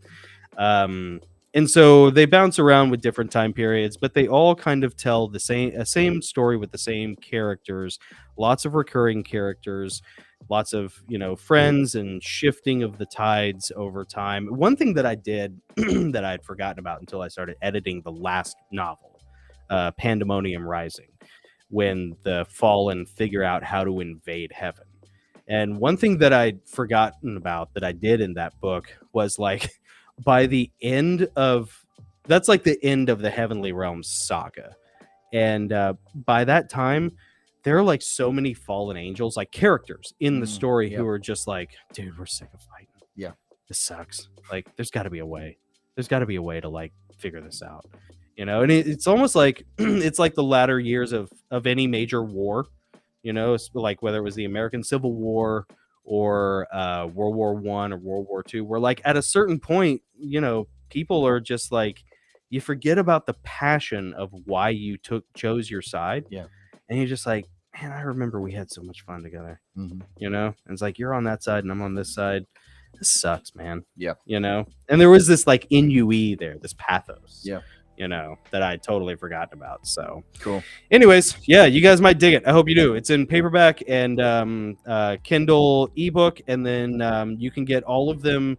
And so they bounce around with different time periods, but they all kind of tell the same story with the same characters, lots of recurring characters, lots of, friends and shifting of the tides over time. One thing that I did that I had forgotten about until I started editing the last novel, Pandemonium Rising, when the fallen figure out how to invade heaven. And one thing that I'd forgotten about that I did in that book was like, by the end of that's like the end of the Heavenly Realms saga. And by that time, there are like so many fallen angels, like characters in the story who are just like, dude, we're sick of fighting. Yeah. This sucks. Like, there's got to be a way. There's got to be a way to like figure this out. And it's almost like it's like the latter years of any major war, it's like whether it was the American Civil War or World War I or World War II, where like at a certain point, people are just like, you forget about the passion of why you chose your side. Yeah. And you're just like, man, I remember we had so much fun together. And it's like, you're on that side and I'm on this side. This sucks, man. Yeah. And there was this like ennui there, this pathos. Yeah. that I had totally forgotten about. So cool. Anyways, yeah, you guys might dig it. I hope you do. It's in paperback and Kindle ebook, and then you can get all of them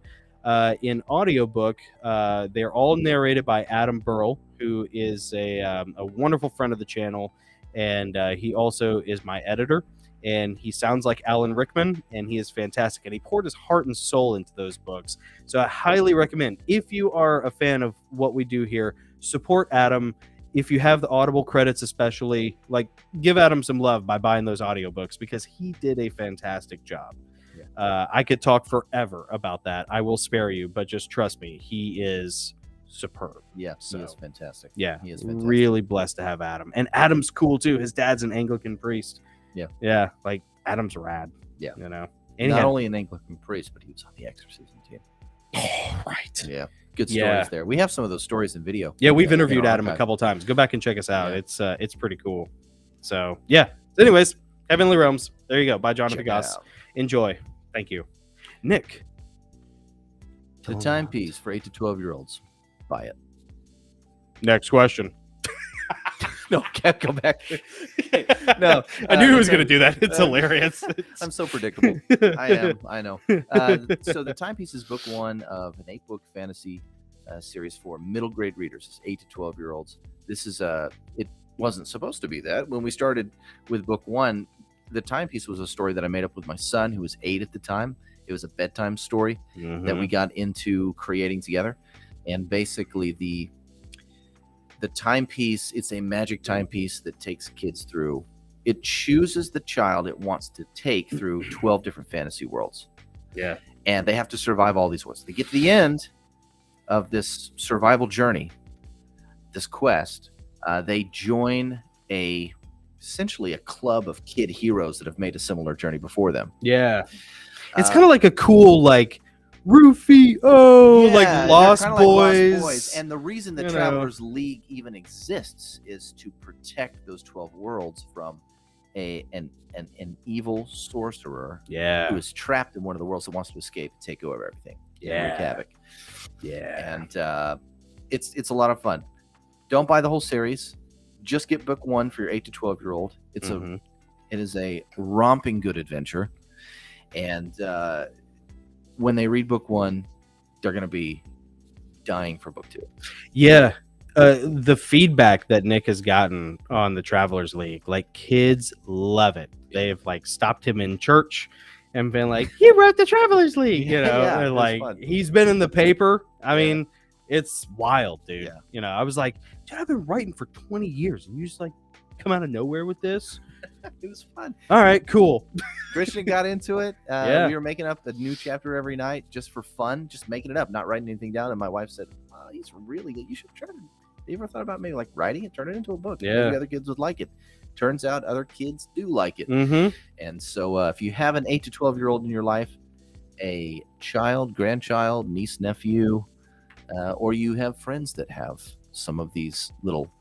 in audiobook. They're all narrated by Adam Burrell, who is a wonderful friend of the channel, and he also is my editor. And he sounds like Alan Rickman, and he is fantastic. And he poured his heart and soul into those books. So I highly recommend, if you are a fan of what we do here, support Adam. If you have the Audible credits, especially, like, give Adam some love by buying those audiobooks, because he did a fantastic job. Yeah. I could talk forever about that. I will spare you, but just trust me, he is superb. Yeah, he is fantastic. Yeah, he is fantastic. Really blessed to have Adam. And Adam's cool too. His dad's an Anglican priest. Yeah, like Adam's rad. Yeah, And not only an Anglican priest, but he was on the exorcism team. Oh, right. Yeah, good stories there. We have some of those stories in video. Yeah, we've interviewed Adam a couple times. Go back and check us out. It's pretty cool. So yeah. Anyways, Heavenly Realms. There you go. By Jonathan Goss. Enjoy. Thank you, Nick. The timepiece for 8 to 12-year-olds. Buy it. Next question. No, can't go back. No, I knew he was going to do that. It's hilarious. I'm so predictable. I know. So the timepiece is book 1 of an 8-book fantasy series for middle grade readers. It's 8 to 12-year-olds. This is it wasn't supposed to be that. When we started with book 1, the timepiece was a story that I made up with my son, who was 8 at the time. It was a bedtime story that we got into creating together. And basically the timepiece, it's a magic timepiece that takes kids through. It chooses the child it wants to take through 12 different fantasy worlds. Yeah. And they have to survive all these worlds. They get to the end of this survival journey, this quest. They join essentially a club of kid heroes that have made a similar journey before them. Yeah. It's kind of like a cool, like, Rufio, like Lost Boys. And the reason the Travelers League even exists is to protect those 12 worlds from an evil sorcerer who is trapped in one of the worlds that wants to escape and take over everything. Wreak havoc. Yeah. And it's a lot of fun. Don't buy the whole series. Just get book 1 for your 8 to 12-year-old. It is a romping good adventure. And when they read book 1, they're going to be dying for book 2. Yeah. The feedback that Nick has gotten on the Travelers League, like, kids love it. They've like stopped him in church and been like, he wrote the Travelers League, and like he's been in the paper. I mean, it's wild, dude. I was like, dude, I've been writing for 20 years and you just like come out of nowhere with this. It was fun. All right, cool. Christian got into it. We were making up a new chapter every night just for fun, just making it up, not writing anything down. And my wife said, oh, he's really good. You should try to. You ever thought about maybe like writing it, turn it into a book? Maybe other kids would like it. Turns out other kids do like it. And so if you have an 8 to 12-year-old in your life, a child, grandchild, niece, nephew, or you have friends that have some of these little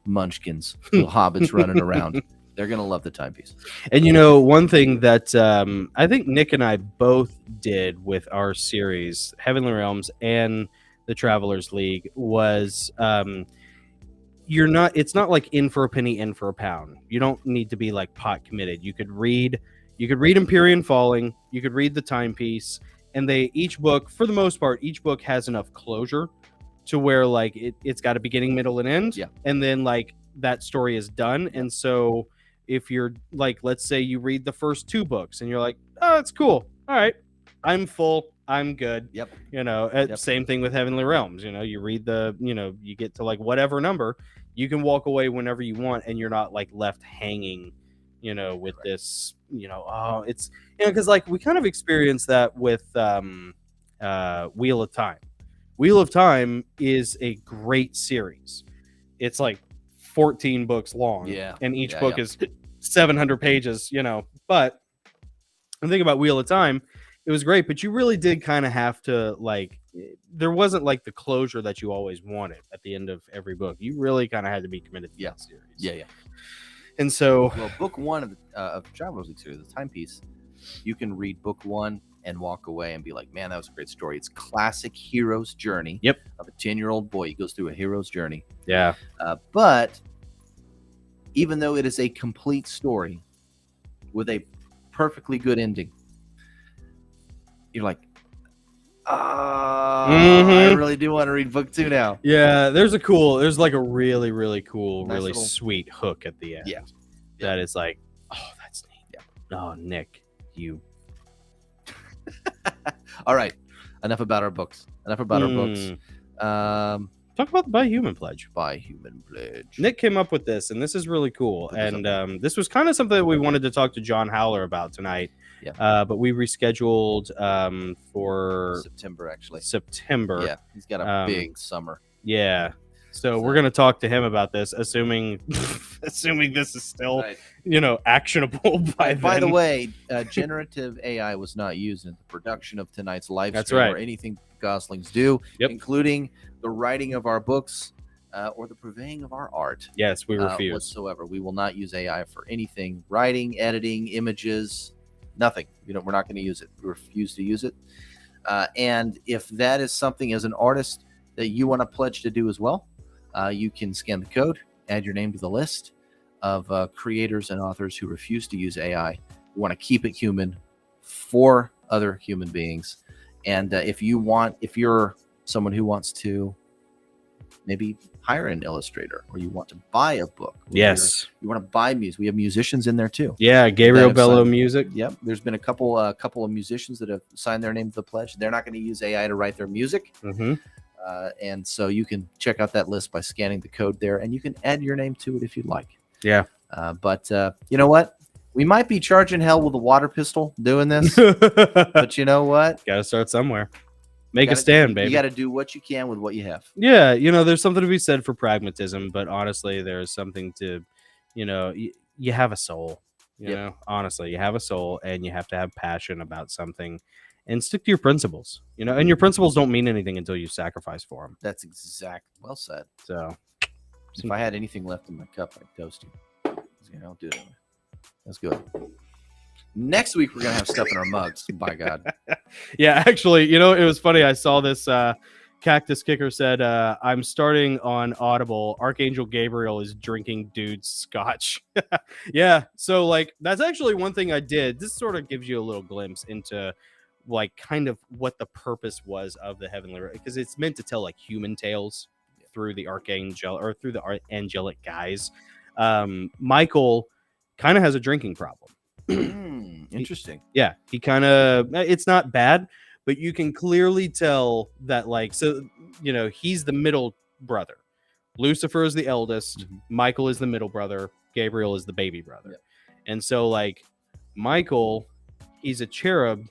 munchkins, little hobbits running around, they're going to love the timepiece. And one thing that I think Nick and I both did with our series, Heavenly Realms and the Travelers League, was it's not like in for a penny, in for a pound. You don't need to be like pot committed. You could read Empyrean Falling, you could read the timepiece, and each book, for the most part, each book has enough closure to where like it's got a beginning, middle, and end. And then like that story is done. And so if you're like, let's say you read the first 2 books and you're like, oh, that's cool. All right, I'm full. I'm good. Same thing with Heavenly Realms. You read you get to like whatever number, you can walk away whenever you want, and you're not like left hanging, with this, it's, because like we kind of experienced that with Wheel of Time. Wheel of Time is a great series. It's like 14 books long, and each book is 700 pages, but the thing about Wheel of Time, it was great, but you really did kind of have to like, there wasn't like the closure that you always wanted at the end of every book. You really kind of had to be committed to that series. And so, book 1 of the Travelers League series, the timepiece, you can read book 1 and walk away and be like, man, that was a great story. It's classic hero's journey. Yep. Of a 10-year-old boy. He goes through a hero's journey. Yeah. But even though it is a complete story with a perfectly good ending, you're like, I really do want to read book 2 now. Yeah, there's like a really, really cool, Nice really little sweet hook at the end. Yeah. That is like, oh, that's neat. Yeah. Oh, Nick, you. All right. Enough about our books. Enough about our books. Talk about the By Human Pledge. By Human Pledge. Nick came up with this, and this is really cool. And this was kind of something that we wanted to talk to John Howler about tonight. Yeah. But we rescheduled for September, actually. September. Yeah. He's got a big summer. Yeah. So we're going to talk to him about this, assuming this is still, actionable by then. By the way, generative AI was not used in the production of tonight's live stream or anything Gosslings do, including the writing of our books or the purveying of our art. Yes, we refuse. Whatsoever. We will not use AI for anything. Writing, editing, images, nothing. We're not going to use it. We refuse to use it. And if that is something as an artist that you want to pledge to do as well, you can scan the code, add your name to the list of creators and authors who refuse to use AI. We want to keep it human for other human beings. And if you're someone who wants to maybe hire an illustrator, or you want to buy a book, yes, you want to buy music, we have musicians in there too. Yeah, Gabriel Bello Music. Yep, there's been a couple of musicians that have signed their name to the pledge. They're not going to use AI to write their music. And so you can check out that list by scanning the code there, and you can add your name to it if you'd like. Yeah. But you know what? We might be charging hell with a water pistol doing this, but you know what? Got to start somewhere. Make a stand, baby. You got to do what you can with what you have. Yeah, there's something to be said for pragmatism, but honestly, there's something to, you have a soul. You know, honestly, you have a soul, and you have to have passion about something. And stick to your principles, and your principles don't mean anything until you sacrifice for them. That's well said. So if I had anything left in my cup, I'd toast you. I'll do it anyway. That's good. Next week, we're going to have stuff in our mugs. By God. Yeah, actually, it was funny. I saw this Cactus Kicker said, I'm starting on Audible. Archangel Gabriel is drinking dude's scotch. Yeah. So that's actually one thing I did. This sort of gives you a little glimpse into kind of what the purpose was of the heavenly, because it's meant to tell human tales through the archangel or through the angelic guys. Michael kind of has a drinking problem. Interesting. He kind of, it's not bad, but you can clearly tell that he's the middle brother. Lucifer is the eldest. Michael is the middle brother. Gabriel is the baby brother. And so Michael, he's a cherub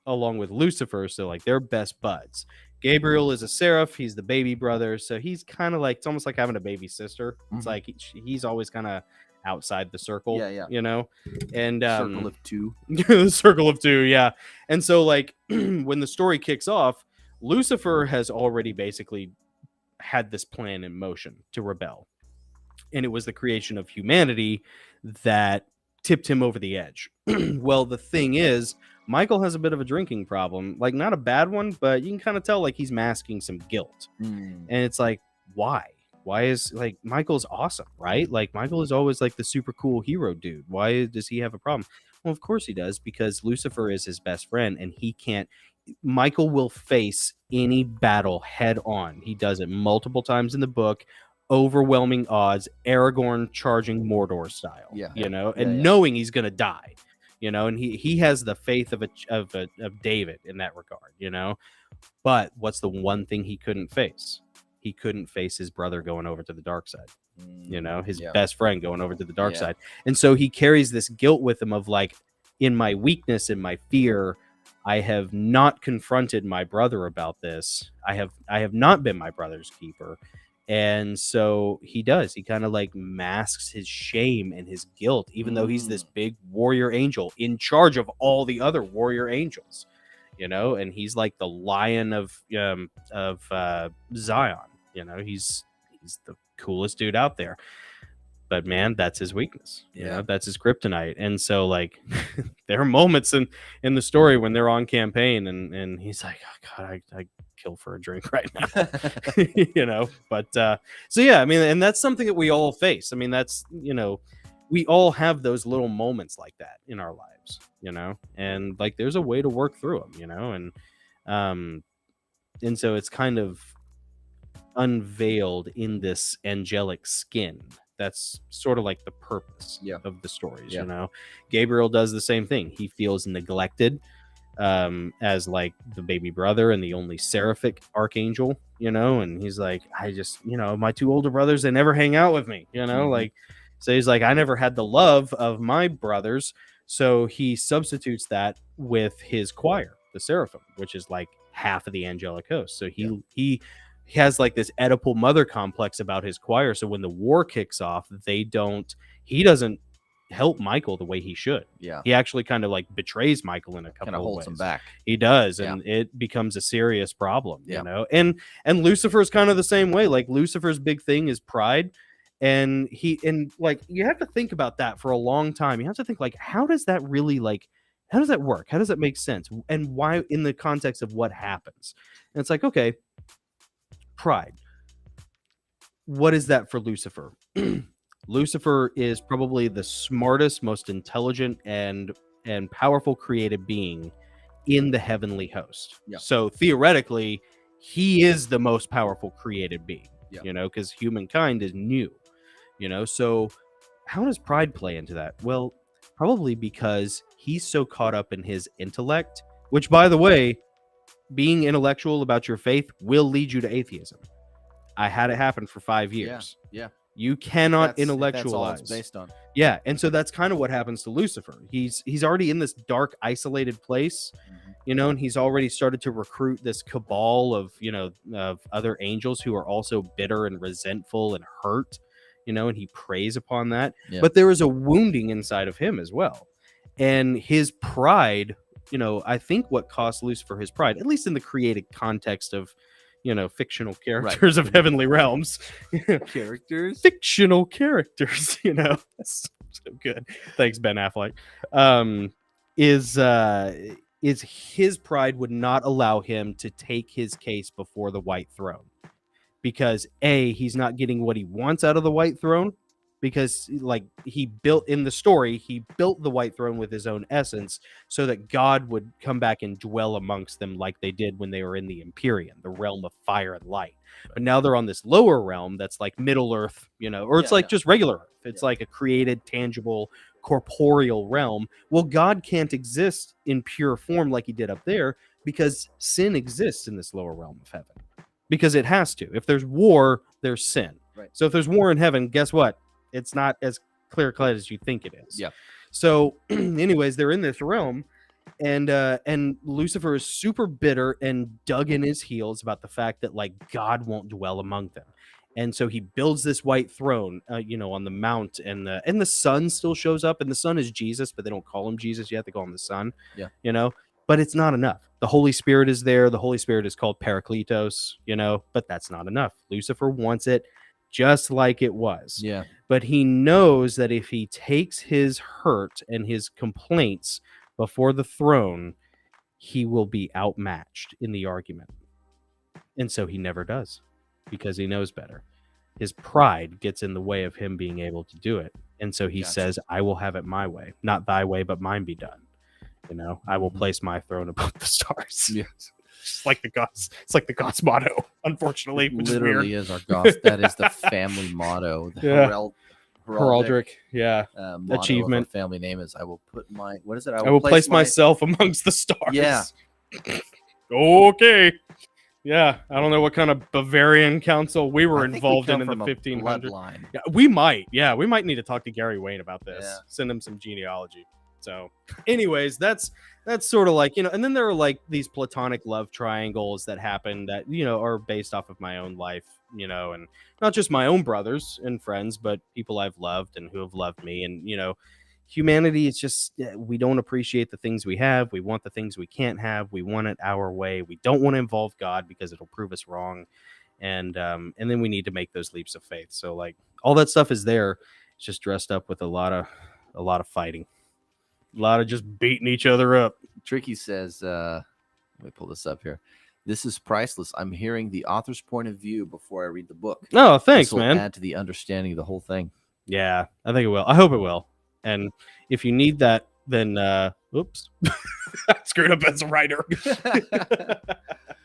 along with Lucifer, so they're best buds. Gabriel is a seraph, he's the baby brother, so he's kind of it's almost like having a baby sister. It's he's always kind of outside the circle. And circle of two. The circle of two, yeah. And so when the story kicks off, Lucifer has already basically had this plan in motion to rebel, and it was the creation of humanity that tipped him over the edge. Well, the thing is, Michael has a bit of a drinking problem, not a bad one, but you can kind of tell he's masking some guilt. And it's why? Why is Michael's awesome, right? Michael is always the super cool hero dude. Why does he have a problem? Well, of course he does, because Lucifer is his best friend, and Michael will face any battle head on. He does it multiple times in the book. Overwhelming odds, Aragorn charging Mordor style, knowing he's gonna die, and he has the faith of David in that regard, But what's the one thing he couldn't face? He couldn't face his brother going over to the dark side, his best friend going over to the dark side, and so he carries this guilt with him of in my weakness, in my fear, I have not confronted my brother about this. I have not been my brother's keeper. And so he kind of masks his shame and his guilt, even though he's this big warrior angel in charge of all the other warrior angels, and he's the lion of Zion, he's the coolest dude out there. but man, that's his weakness. You know, that's his kryptonite. And so like there are moments in the story when they're on campaign and he's like, oh God, I kill for a drink right now. You know, but so yeah, I mean, and that's something that we all face. I mean, that's, you know, we all have those little moments like that in our lives, you know, and like there's a way to work through them, you know, and so it's kind of unveiled in this angelic skin. That's sort of like the purpose of the stories, you know. Gabriel does the same thing. He feels neglected as like the baby brother and the only seraphic archangel, you know, and he's like, I just, you know, my two older brothers, they never hang out with me, you know, like, so he's like, I never had the love of my brothers. So he substitutes that with his choir, the seraphim, which is like half of the angelic host. So he has like this Oedipal mother complex about his choir. So when the war kicks off, he doesn't help Michael the way he should. He actually kind of like betrays Michael in a couple of holds ways. him back. He does, and it becomes a serious problem, you know. And Lucifer's kind of the same way. Like Lucifer's big thing is pride. And like you have to think about that for a long time. You have to think like, how does that really like, how does that work? How does that make sense? And why in the context of what happens? And it's like, okay, pride. What is that for Lucifer? Lucifer is probably the smartest, most intelligent, and powerful created being in the heavenly host. So theoretically, he is the most powerful created being, you know, because humankind is new, you know. So how does pride play into that? Well, probably because he's so caught up in his intellect, which, by the way, being intellectual about your faith will lead you to atheism. I had it happen for 5 years. You cannot intellectualize. That's all it's based on. Yeah, and so that's kind of what happens to Lucifer. He's already in this dark, isolated place, you know, and he's already started to recruit this cabal of, you know, of other angels who are also bitter and resentful and hurt, you know, and he preys upon that. But there is a wounding inside of him as well. And his pride, you know, I think what cost Lucifer his pride, at least in the created context of, you know, fictional characters of heavenly realms. Fictional characters, you know. That's so good. Thanks, Ben Affleck. Is his pride would not allow him to take his case before the white throne. Because he's not getting what he wants out of the white throne. Because like he built the white throne with his own essence so that God would come back and dwell amongst them like they did when they were in the Empyrean, the realm of fire and light. But now they're on this lower realm that's like Middle Earth, you know, or it's just regular Earth. It's like a created, tangible, corporeal realm. Well, God can't exist in pure form like he did up there because sin exists in this lower realm of heaven. Because it has to. If there's war, there's sin. So if there's war in heaven, guess what? It's not as clear-cut as you think it is. So anyways, they're in this realm and Lucifer is super bitter and dug in his heels about the fact that like God won't dwell among them. And so he builds this white throne, you know, on the mount, and the sun still shows up, and the sun is Jesus, but they don't call him Jesus yet. They call him the Son, you know, but it's not enough. The Holy Spirit is there. The Holy Spirit is called Parakletos, you know, but that's not enough. Lucifer wants it just like it was. But he knows that if he takes his hurt and his complaints before the throne, he will be outmatched in the argument. And so he never does, because he knows better. His pride gets in the way of him being able to do it. And so he says, I will have it my way, not thy way, but mine be done. You know, I will place my throne above the stars. It's like the gods. It's like the gods motto, unfortunately. Which literally is our gods. That is the family motto. The heraldic, motto achievement. Of our family name is I will put my, what is it? I will place myself amongst the stars. Yeah. Okay. Yeah, I don't know what kind of Bavarian council we were involved in the 1500s. Yeah, we might. Yeah, we might need to talk to Gary Wayne about this. Send him some genealogy. So, anyways, that's sort of like, you know, and then there are like these platonic love triangles that happen that, you know, are based off of my own life, you know, and not just my own brothers and friends, but people I've loved and who have loved me. And, you know, humanity is just, we don't appreciate the things we have. We want the things we can't have. We want it our way. We don't want to involve God because it'll prove us wrong. And then we need to make those leaps of faith. So like all that stuff is there. It's just dressed up with a lot of fighting, a lot of just beating each other up. Tricky says, let me pull this up here. This is priceless. I'm hearing the author's point of view before I read the book. Oh, thanks, this will man. Add to the understanding of the whole thing. Yeah, I think it will. I hope it will. And if you need that, then oops, I screwed up as a writer.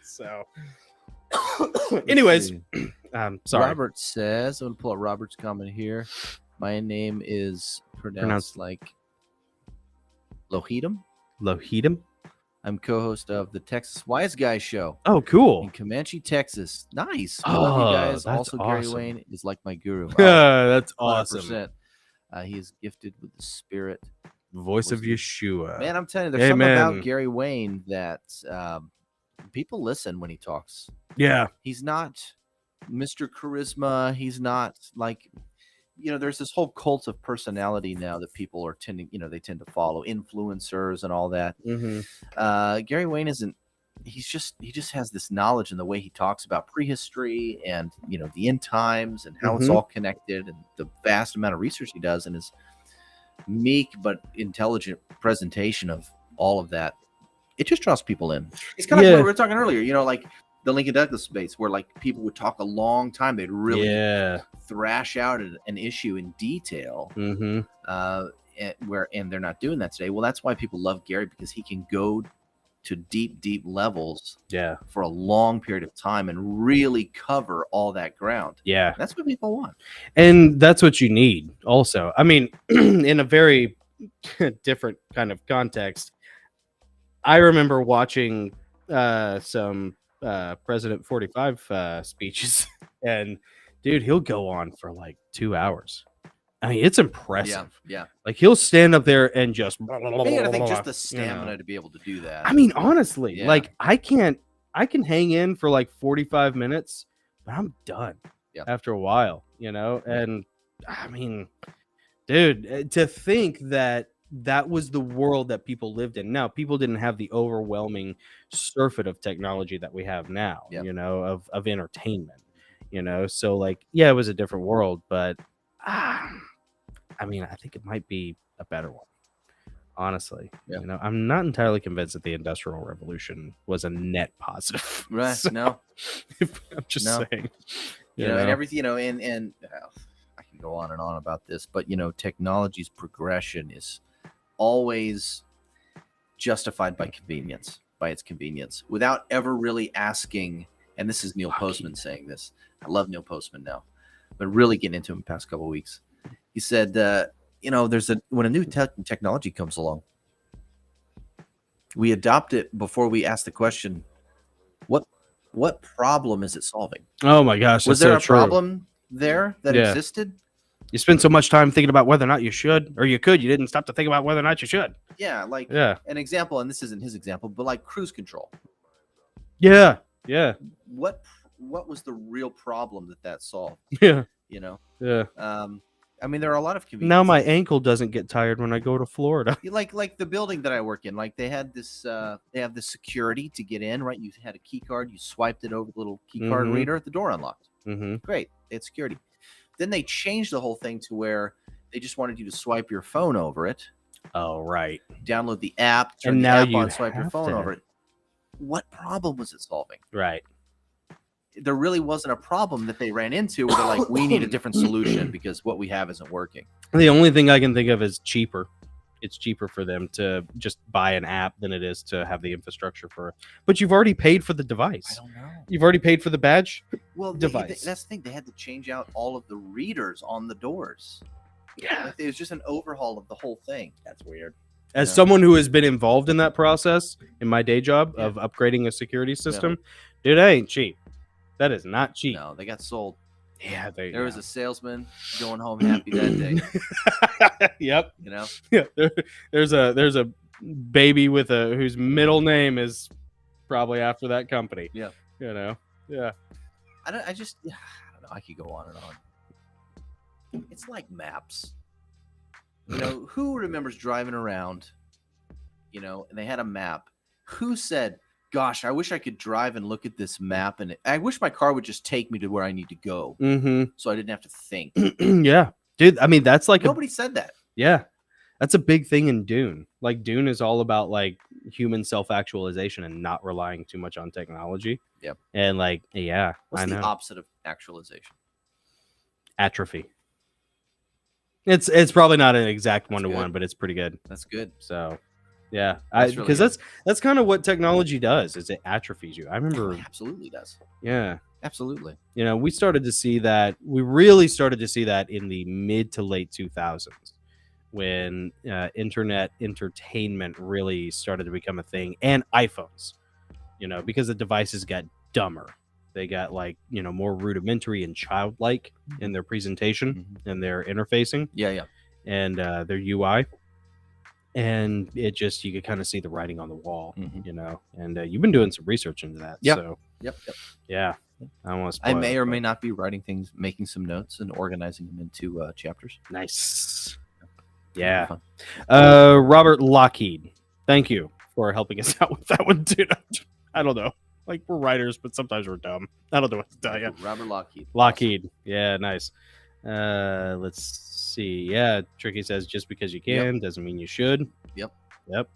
So, anyways, sorry. Robert says, I'm going to pull up Robert's comment here. My name is pronounced like Lohidum. Lohidum. I'm co-host of the Texas Wise Guy Show. Oh, cool. In Comanche, Texas. Nice. Oh, love you guys. that's Also, awesome. Gary Wayne is like my guru. That's awesome. 100%. He is gifted with the spirit. Voice of Yeshua. Man, I'm telling you, there's something about Gary Wayne that people listen when he talks. Yeah. He's not Mr. Charisma. He's not like, there's this whole cult of personality now that people are tending, they tend to follow influencers and all that. Mm-hmm. Gary Wayne isn't, he just has this knowledge in the way he talks about prehistory and, the end times and how it's all connected, and the vast amount of research he does, and his meek but intelligent presentation of all of that. It just draws people in. It's kind of like what we were talking earlier, like the Lincoln Douglas debates, where like people would talk a long time. They'd really thrash out an issue in detail. Mm-hmm. And they're not doing that today. Well, that's why people love Gary, because he can go to deep levels for a long period of time and really cover all that ground. Yeah. That's what people want. And that's what you need also. I mean, in a very different kind of context, I remember watching some President 45 speeches, and dude, he'll go on for like 2 hours. I mean, it's impressive. Yeah. Like, he'll stand up there and just. You gotta think just the stamina to be able to do that. I mean, honestly, like I can hang in for like 45 minutes, but I'm done after a while, And I mean, dude, to think that was the world that people lived in. Now, people didn't have the overwhelming surfeit of technology that we have now, of entertainment, So like, it was a different world, but I mean, I think it might be a better one, honestly. I'm not entirely convinced that the Industrial Revolution was a net positive. Right? So, no, I'm just saying. And everything, and I can go on and on about this, but technology's progression is always justified by its convenience, without ever really asking. And this is Neil Postman saying this. I love Neil Postman now, but really getting into him the past couple of weeks. He said, when a new technology comes along, we adopt it before we ask the question, what problem is it solving? Oh my gosh. Was there a problem there that existed? You spend so much time thinking about whether or not you should, or you didn't stop to think about whether or not you should. Yeah. Like an example, and this isn't his example, but like cruise control. Yeah. Yeah. What was the real problem that solved? Yeah. Yeah. I mean, there are a lot of conveniences. Now my ankle doesn't get tired when I go to Florida. Like the building that I work in, like they had this, they have the security to get in, right? You had a key card, you swiped it over the little key card reader, the door unlocked. Great. They had security. Then they changed the whole thing to where they just wanted you to swipe your phone over it. Oh, right. Download the app, turn the app on, swipe your phone over it. What problem was it solving? Right. There really wasn't a problem that they ran into where they're like, we need a different solution because what we have isn't working. The only thing I can think of is cheaper. It's cheaper for them to just buy an app than it is to have the infrastructure for it. But you've already paid for the device. I don't know. You've already paid for the badge device. That's the thing. They had to change out all of the readers on the doors. Yeah. It was just an overhaul of the whole thing. That's weird. As someone who has been involved in that process in my day job of upgrading a security system, dude, that ain't cheap. That is not cheap. No, they got sold. Yeah, there was a salesman going home happy that day. Yep. Yeah. There's a baby with whose middle name is probably after that company. Yeah. Yeah. I don't know. I could go on and on. It's like maps. Who remembers driving around, and they had a map? Who said, gosh, I wish I could drive and look at this map, and I wish my car would just take me to where I need to go, so I didn't have to think. Yeah, Dude, I mean, that's like nobody said that. Yeah. That's a big thing in Dune. Like Dune is all about like human self-actualization and not relying too much on technology. Yep. And like, yeah, what's I know. the opposite of actualization? Atrophy. It's probably not an exact one-to-one, but it's pretty good. That's good. So, yeah, That's that's kind of what technology does. Is it atrophies you? I remember. It absolutely does. Yeah, absolutely. You know, we started to see that. We really started to see that in the mid to late 2000s, when internet entertainment really started to become a thing, and iPhones. You know, because the devices got dumber. They got like, you know, more rudimentary and childlike in their presentation and their interfacing. Yeah. And their UI. And it just, you could kind of see the writing on the wall, you know. And you've been doing some research into that. Yep. So, Yep. Yeah. I may or may not be writing things, making some notes and organizing them into chapters. Nice. Yeah. Robert Lockheed, thank you for helping us out with that one, dude. I don't know. Like, we're writers, but sometimes we're dumb. I don't know what to tell you. Robert Lockheed. Awesome. Yeah, nice. Let's see. Yeah, Tricky says, just because you can doesn't mean you should. Yep.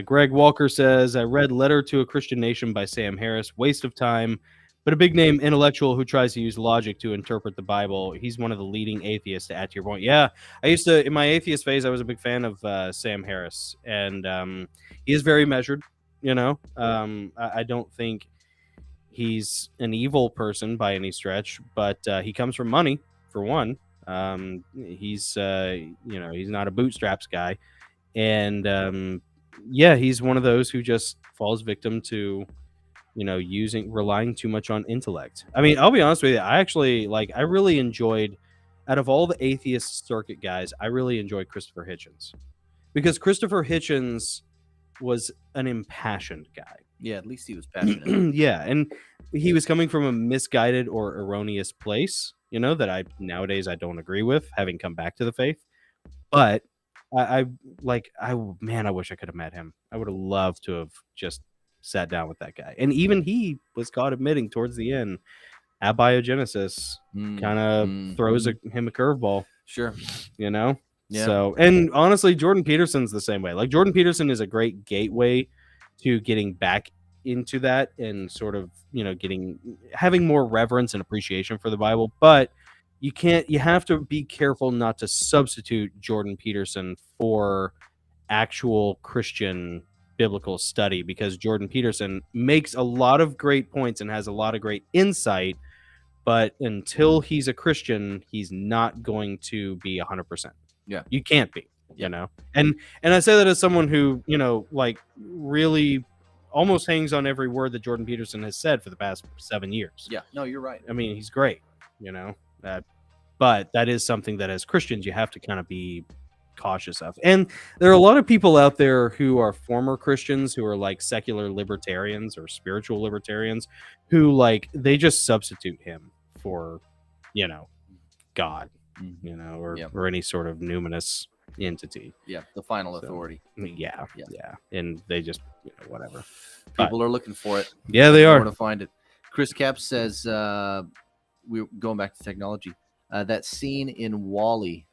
Greg Walker says, I read Letter to a Christian Nation by Sam Harris. Waste of time, but a big name intellectual who tries to use logic to interpret the Bible. He's one of the leading atheists, to add to your point. Yeah, I used to, in my atheist phase, I was a big fan of Sam Harris. And he is very measured. You know, I don't think he's an evil person by any stretch, but he comes from money, for one. He's, you know, he's not a bootstraps guy. And yeah, he's one of those who just falls victim to, you know, relying too much on intellect. I mean, I'll be honest with you. I really enjoyed, out of all the atheist circuit guys, I really enjoyed Christopher Hitchens, because Christopher Hitchens was an impassioned guy. Yeah, at least he was passionate. Yeah, and he was coming from a misguided or erroneous place, you know, that nowadays I don't agree with, having come back to the faith. But I wish I could have met him. I would have loved to have just sat down with that guy. And even he was caught admitting towards the end, abiogenesis kind of throws him a curveball. Sure. You know? Yeah. So, and honestly, Jordan Peterson's the same way. Like, Jordan Peterson is a great gateway to getting back into that and sort of, you know, having more reverence and appreciation for the Bible. But you have to be careful not to substitute Jordan Peterson for actual Christian biblical study, because Jordan Peterson makes a lot of great points and has a lot of great insight. But until he's a Christian, he's not going to be 100%. Yeah, you can't be, you know. And I say that as someone who, you know, like, really almost hangs on every word that Jordan Peterson has said for the past 7 years. Yeah, no, you're right. I mean, he's great, you know. But that is something that as Christians you have to kind of be cautious of. And there are a lot of people out there who are former Christians, who are like secular libertarians or spiritual libertarians, who like, they just substitute him for, you know, God. You know, or any sort of numinous entity. Yeah, the final authority. Yeah. And they just, you know, whatever. People are looking for it. Yeah, they are. Want to find it. Chris Cap says, we're going back to technology. That scene in WALL-E,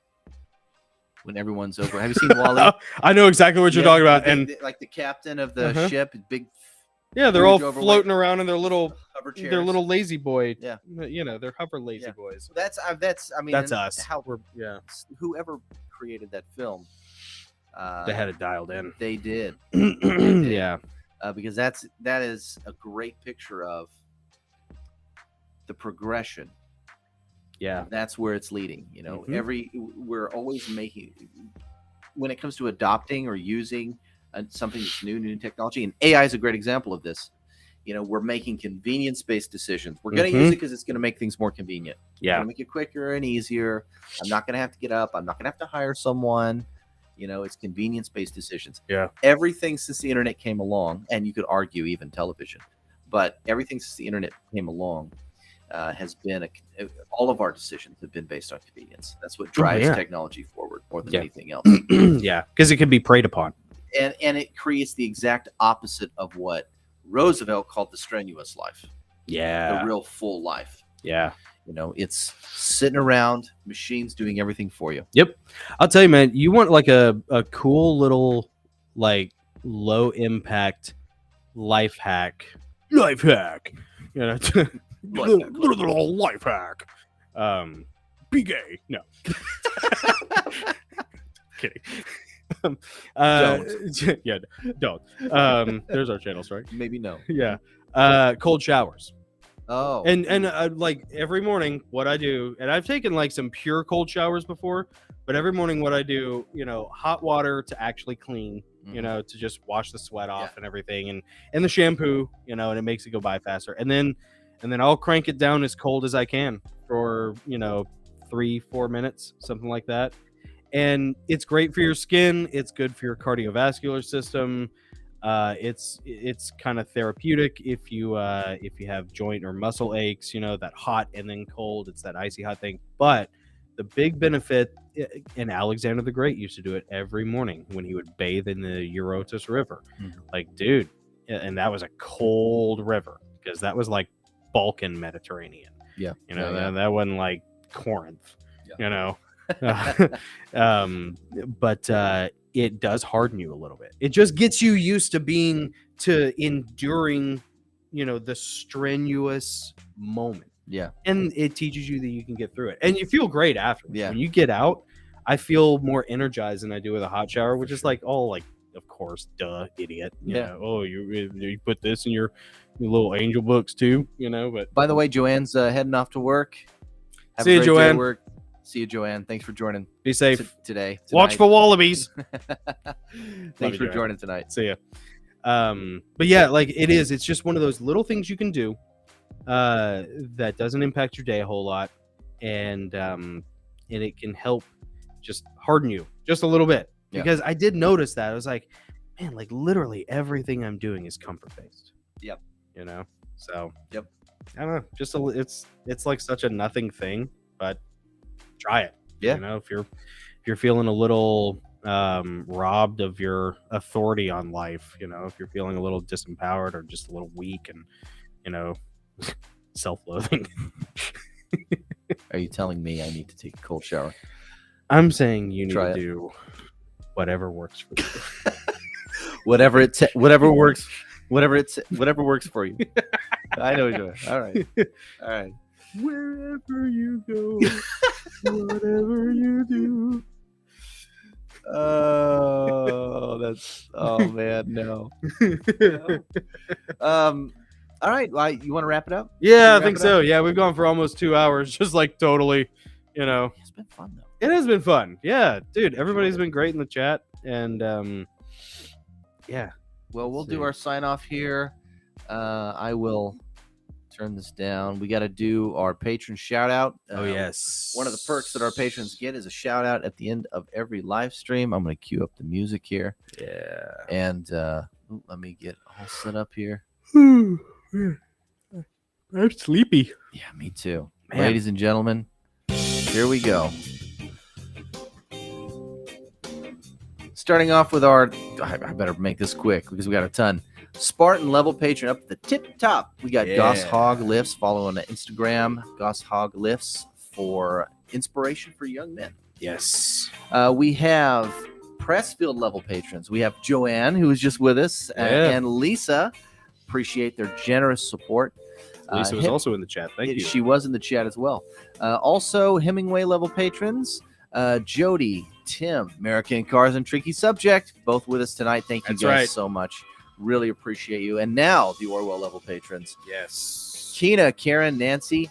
when everyone's over. Have you seen WALL-E? I know exactly what you're talking about. And like the captain of the ship, big. Yeah, they're all floating around in their little hover chairs. Their little lazy boy. Yeah, you know, they're hover lazy boys. That's I mean, that's us. How we're whoever created that film, they had it dialed in. They did. Yeah, because that is a great picture of the progression. Yeah, that's where it's leading. You know, we're always making, when it comes to adopting or using something that's new technology, and AI is a great example of this. You know, we're making convenience-based decisions. We're going to use it because it's going to make things more convenient. Yeah, make it quicker and easier. I'm not going to have to get up. I'm not going to have to hire someone. You know, it's convenience-based decisions. Yeah, everything since the internet came along, and you could argue even television, but everything since the internet came along has been all of our decisions have been based on convenience. That's what drives technology forward more than anything else. Yeah, because it can be preyed upon. And it creates the exact opposite of what Roosevelt called the strenuous life. Yeah. The real full life. Yeah. It's sitting around, machines doing everything for you. Yep. I'll tell you, man, you want like a cool little like low impact life hack. Life hack. Life hack. Be gay. No. Kidding. Don't. Yeah, don't. There's our channels, right? Maybe no. Yeah. Cold showers. Oh. And like every morning, what I do, and I've taken like some pure cold showers before, but every morning what I do, hot water to actually clean, to just wash the sweat off and everything, and the shampoo, and it makes it go by faster. And then I'll crank it down as cold as I can for 3-4 minutes, something like that. And it's great for your skin. It's good for your cardiovascular system. It's kind of therapeutic if you have joint or muscle aches, that hot and then cold. It's that icy hot thing. But the big benefit, and Alexander the Great used to do it every morning when he would bathe in the Eurotas River. Like, dude, and that was a cold river because that was like Balkan Mediterranean. Yeah. That wasn't like Corinth. Yeah. But it does harden you a little bit. It just gets you used to enduring, the strenuous moment. Yeah. And it teaches you that you can get through it. And you feel great after. Yeah. When you get out, I feel more energized than I do with a hot shower, which is like, oh, like, of course, duh, idiot. Oh, you put this in your little angel books too, but by the way, Joanne's heading off to work. Have See a you, great day at Joanne. work. See you, Joanne. Thanks for joining. Be safe today. Watch for wallabies. Thanks for joining tonight. See ya. But yeah, like it's just one of those little things you can do that doesn't impact your day a whole lot, and it can help just harden you just a little bit. Because I did notice that. I was like, man, like literally everything I'm doing is comfort based. Yep. So yep. I don't know, just it's like such a nothing thing, but try it. Yeah. If you're feeling a little robbed of your authority on life, if you're feeling a little disempowered or just a little weak and self-loathing. Are you telling me I need to take a cold shower? I'm saying you need Try to it. do whatever works for you. whatever works for you. I know, Joe. All right. Wherever you go, whatever you do. Oh man, no. All right, well, you want to wrap it up? Yeah, I think so. Yeah, we've gone for almost 2 hours, just like totally, It's been fun though. It has been fun. Yeah, dude, everybody's been great in the chat, and yeah. Well, we'll do our sign off here. I will turn this down. We got to do our patron shout out. Oh yes. One of the perks that our patrons get is a shout out at the end of every live stream. I'm going to cue up the music here. Yeah. And let me get all set up here. I'm sleepy. Yeah, me too. Man. Ladies and gentlemen, here we go. Starting off with our, I better make this quick because we got a ton. Spartan level patron up at the tip top. We got Goss Hog Lifts. Follow on Instagram, Goss Hog Lifts, for inspiration for young men. Yes. We have Pressfield level patrons. We have Joanne, who is just with us, and Lisa. Appreciate their generous support. Lisa was also in the chat. Thank you. She was in the chat as well. Also, Hemingway level patrons, Jody, Tim, American Cars and Tricky Subject, both with us tonight. Thank you guys so much. Really appreciate you. And now the Orwell level patrons. Yes. Tina, Karen, Nancy,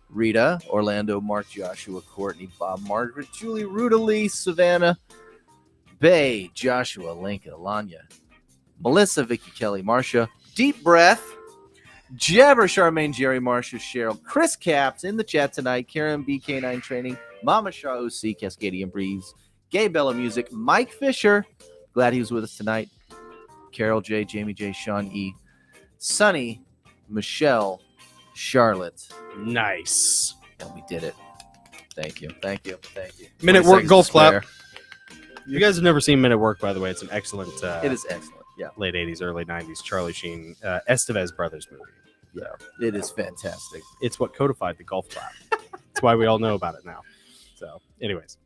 Rita, Orlando, Mark, Joshua, Courtney, Bob, Margaret, Julie, Ruta Lee, Savannah, Bay, Joshua, Lincoln, Alanya, Melissa, Vicky, Kelly, Marcia, Deep Breath, Jabber, Charmaine, Jerry, Marcia, Cheryl, Chris Caps in the chat tonight, Karen, BK9 Training, Mama Shaw, OC, Cascadian Breeze, Gay Bella Music, Mike Fisher, glad he was with us tonight, Carol J, Jamie J, Sean E, Sunny, Michelle, Charlotte. Nice. And we did it. Thank you. Minute Work golf clap. You guys have never seen Men at Work, by the way. It's an excellent. It is excellent. Yeah. Late 80s, early 90s Charlie Sheen, Estevez Brothers movie. Yeah, it is fantastic. It's what codified the golf clap. That's why we all know about it now. So, anyways,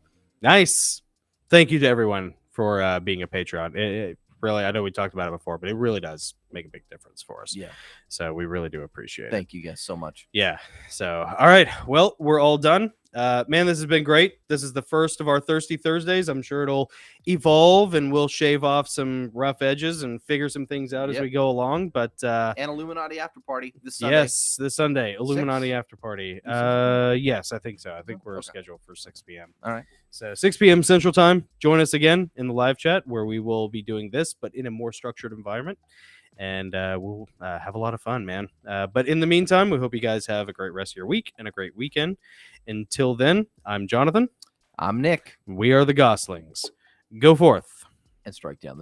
nice. Thank you to everyone for being a Patreon. It really, I know we talked about it before, but it really does make a big difference for us. Yeah. So we really do appreciate it. Thank you guys so much. Yeah. So, all right. Well, we're all done. Man, this has been great. This is the first of our Thirsty Thursdays. I'm sure it'll evolve and we'll shave off some rough edges and figure some things out as we go along. But and Illuminati after party this Sunday. Yes, this Sunday, Illuminati after party. Yes, I think so. I think we're scheduled for 6 p.m. All right. So 6 p.m. Central Time. Join us again in the live chat where we will be doing this, but in a more structured environment. And we'll have a lot of fun, man. But in the meantime, we hope you guys have a great rest of your week and a great weekend. Until then, I'm Jonathan. I'm Nick. We are the Gosslings. Go forth and strike down the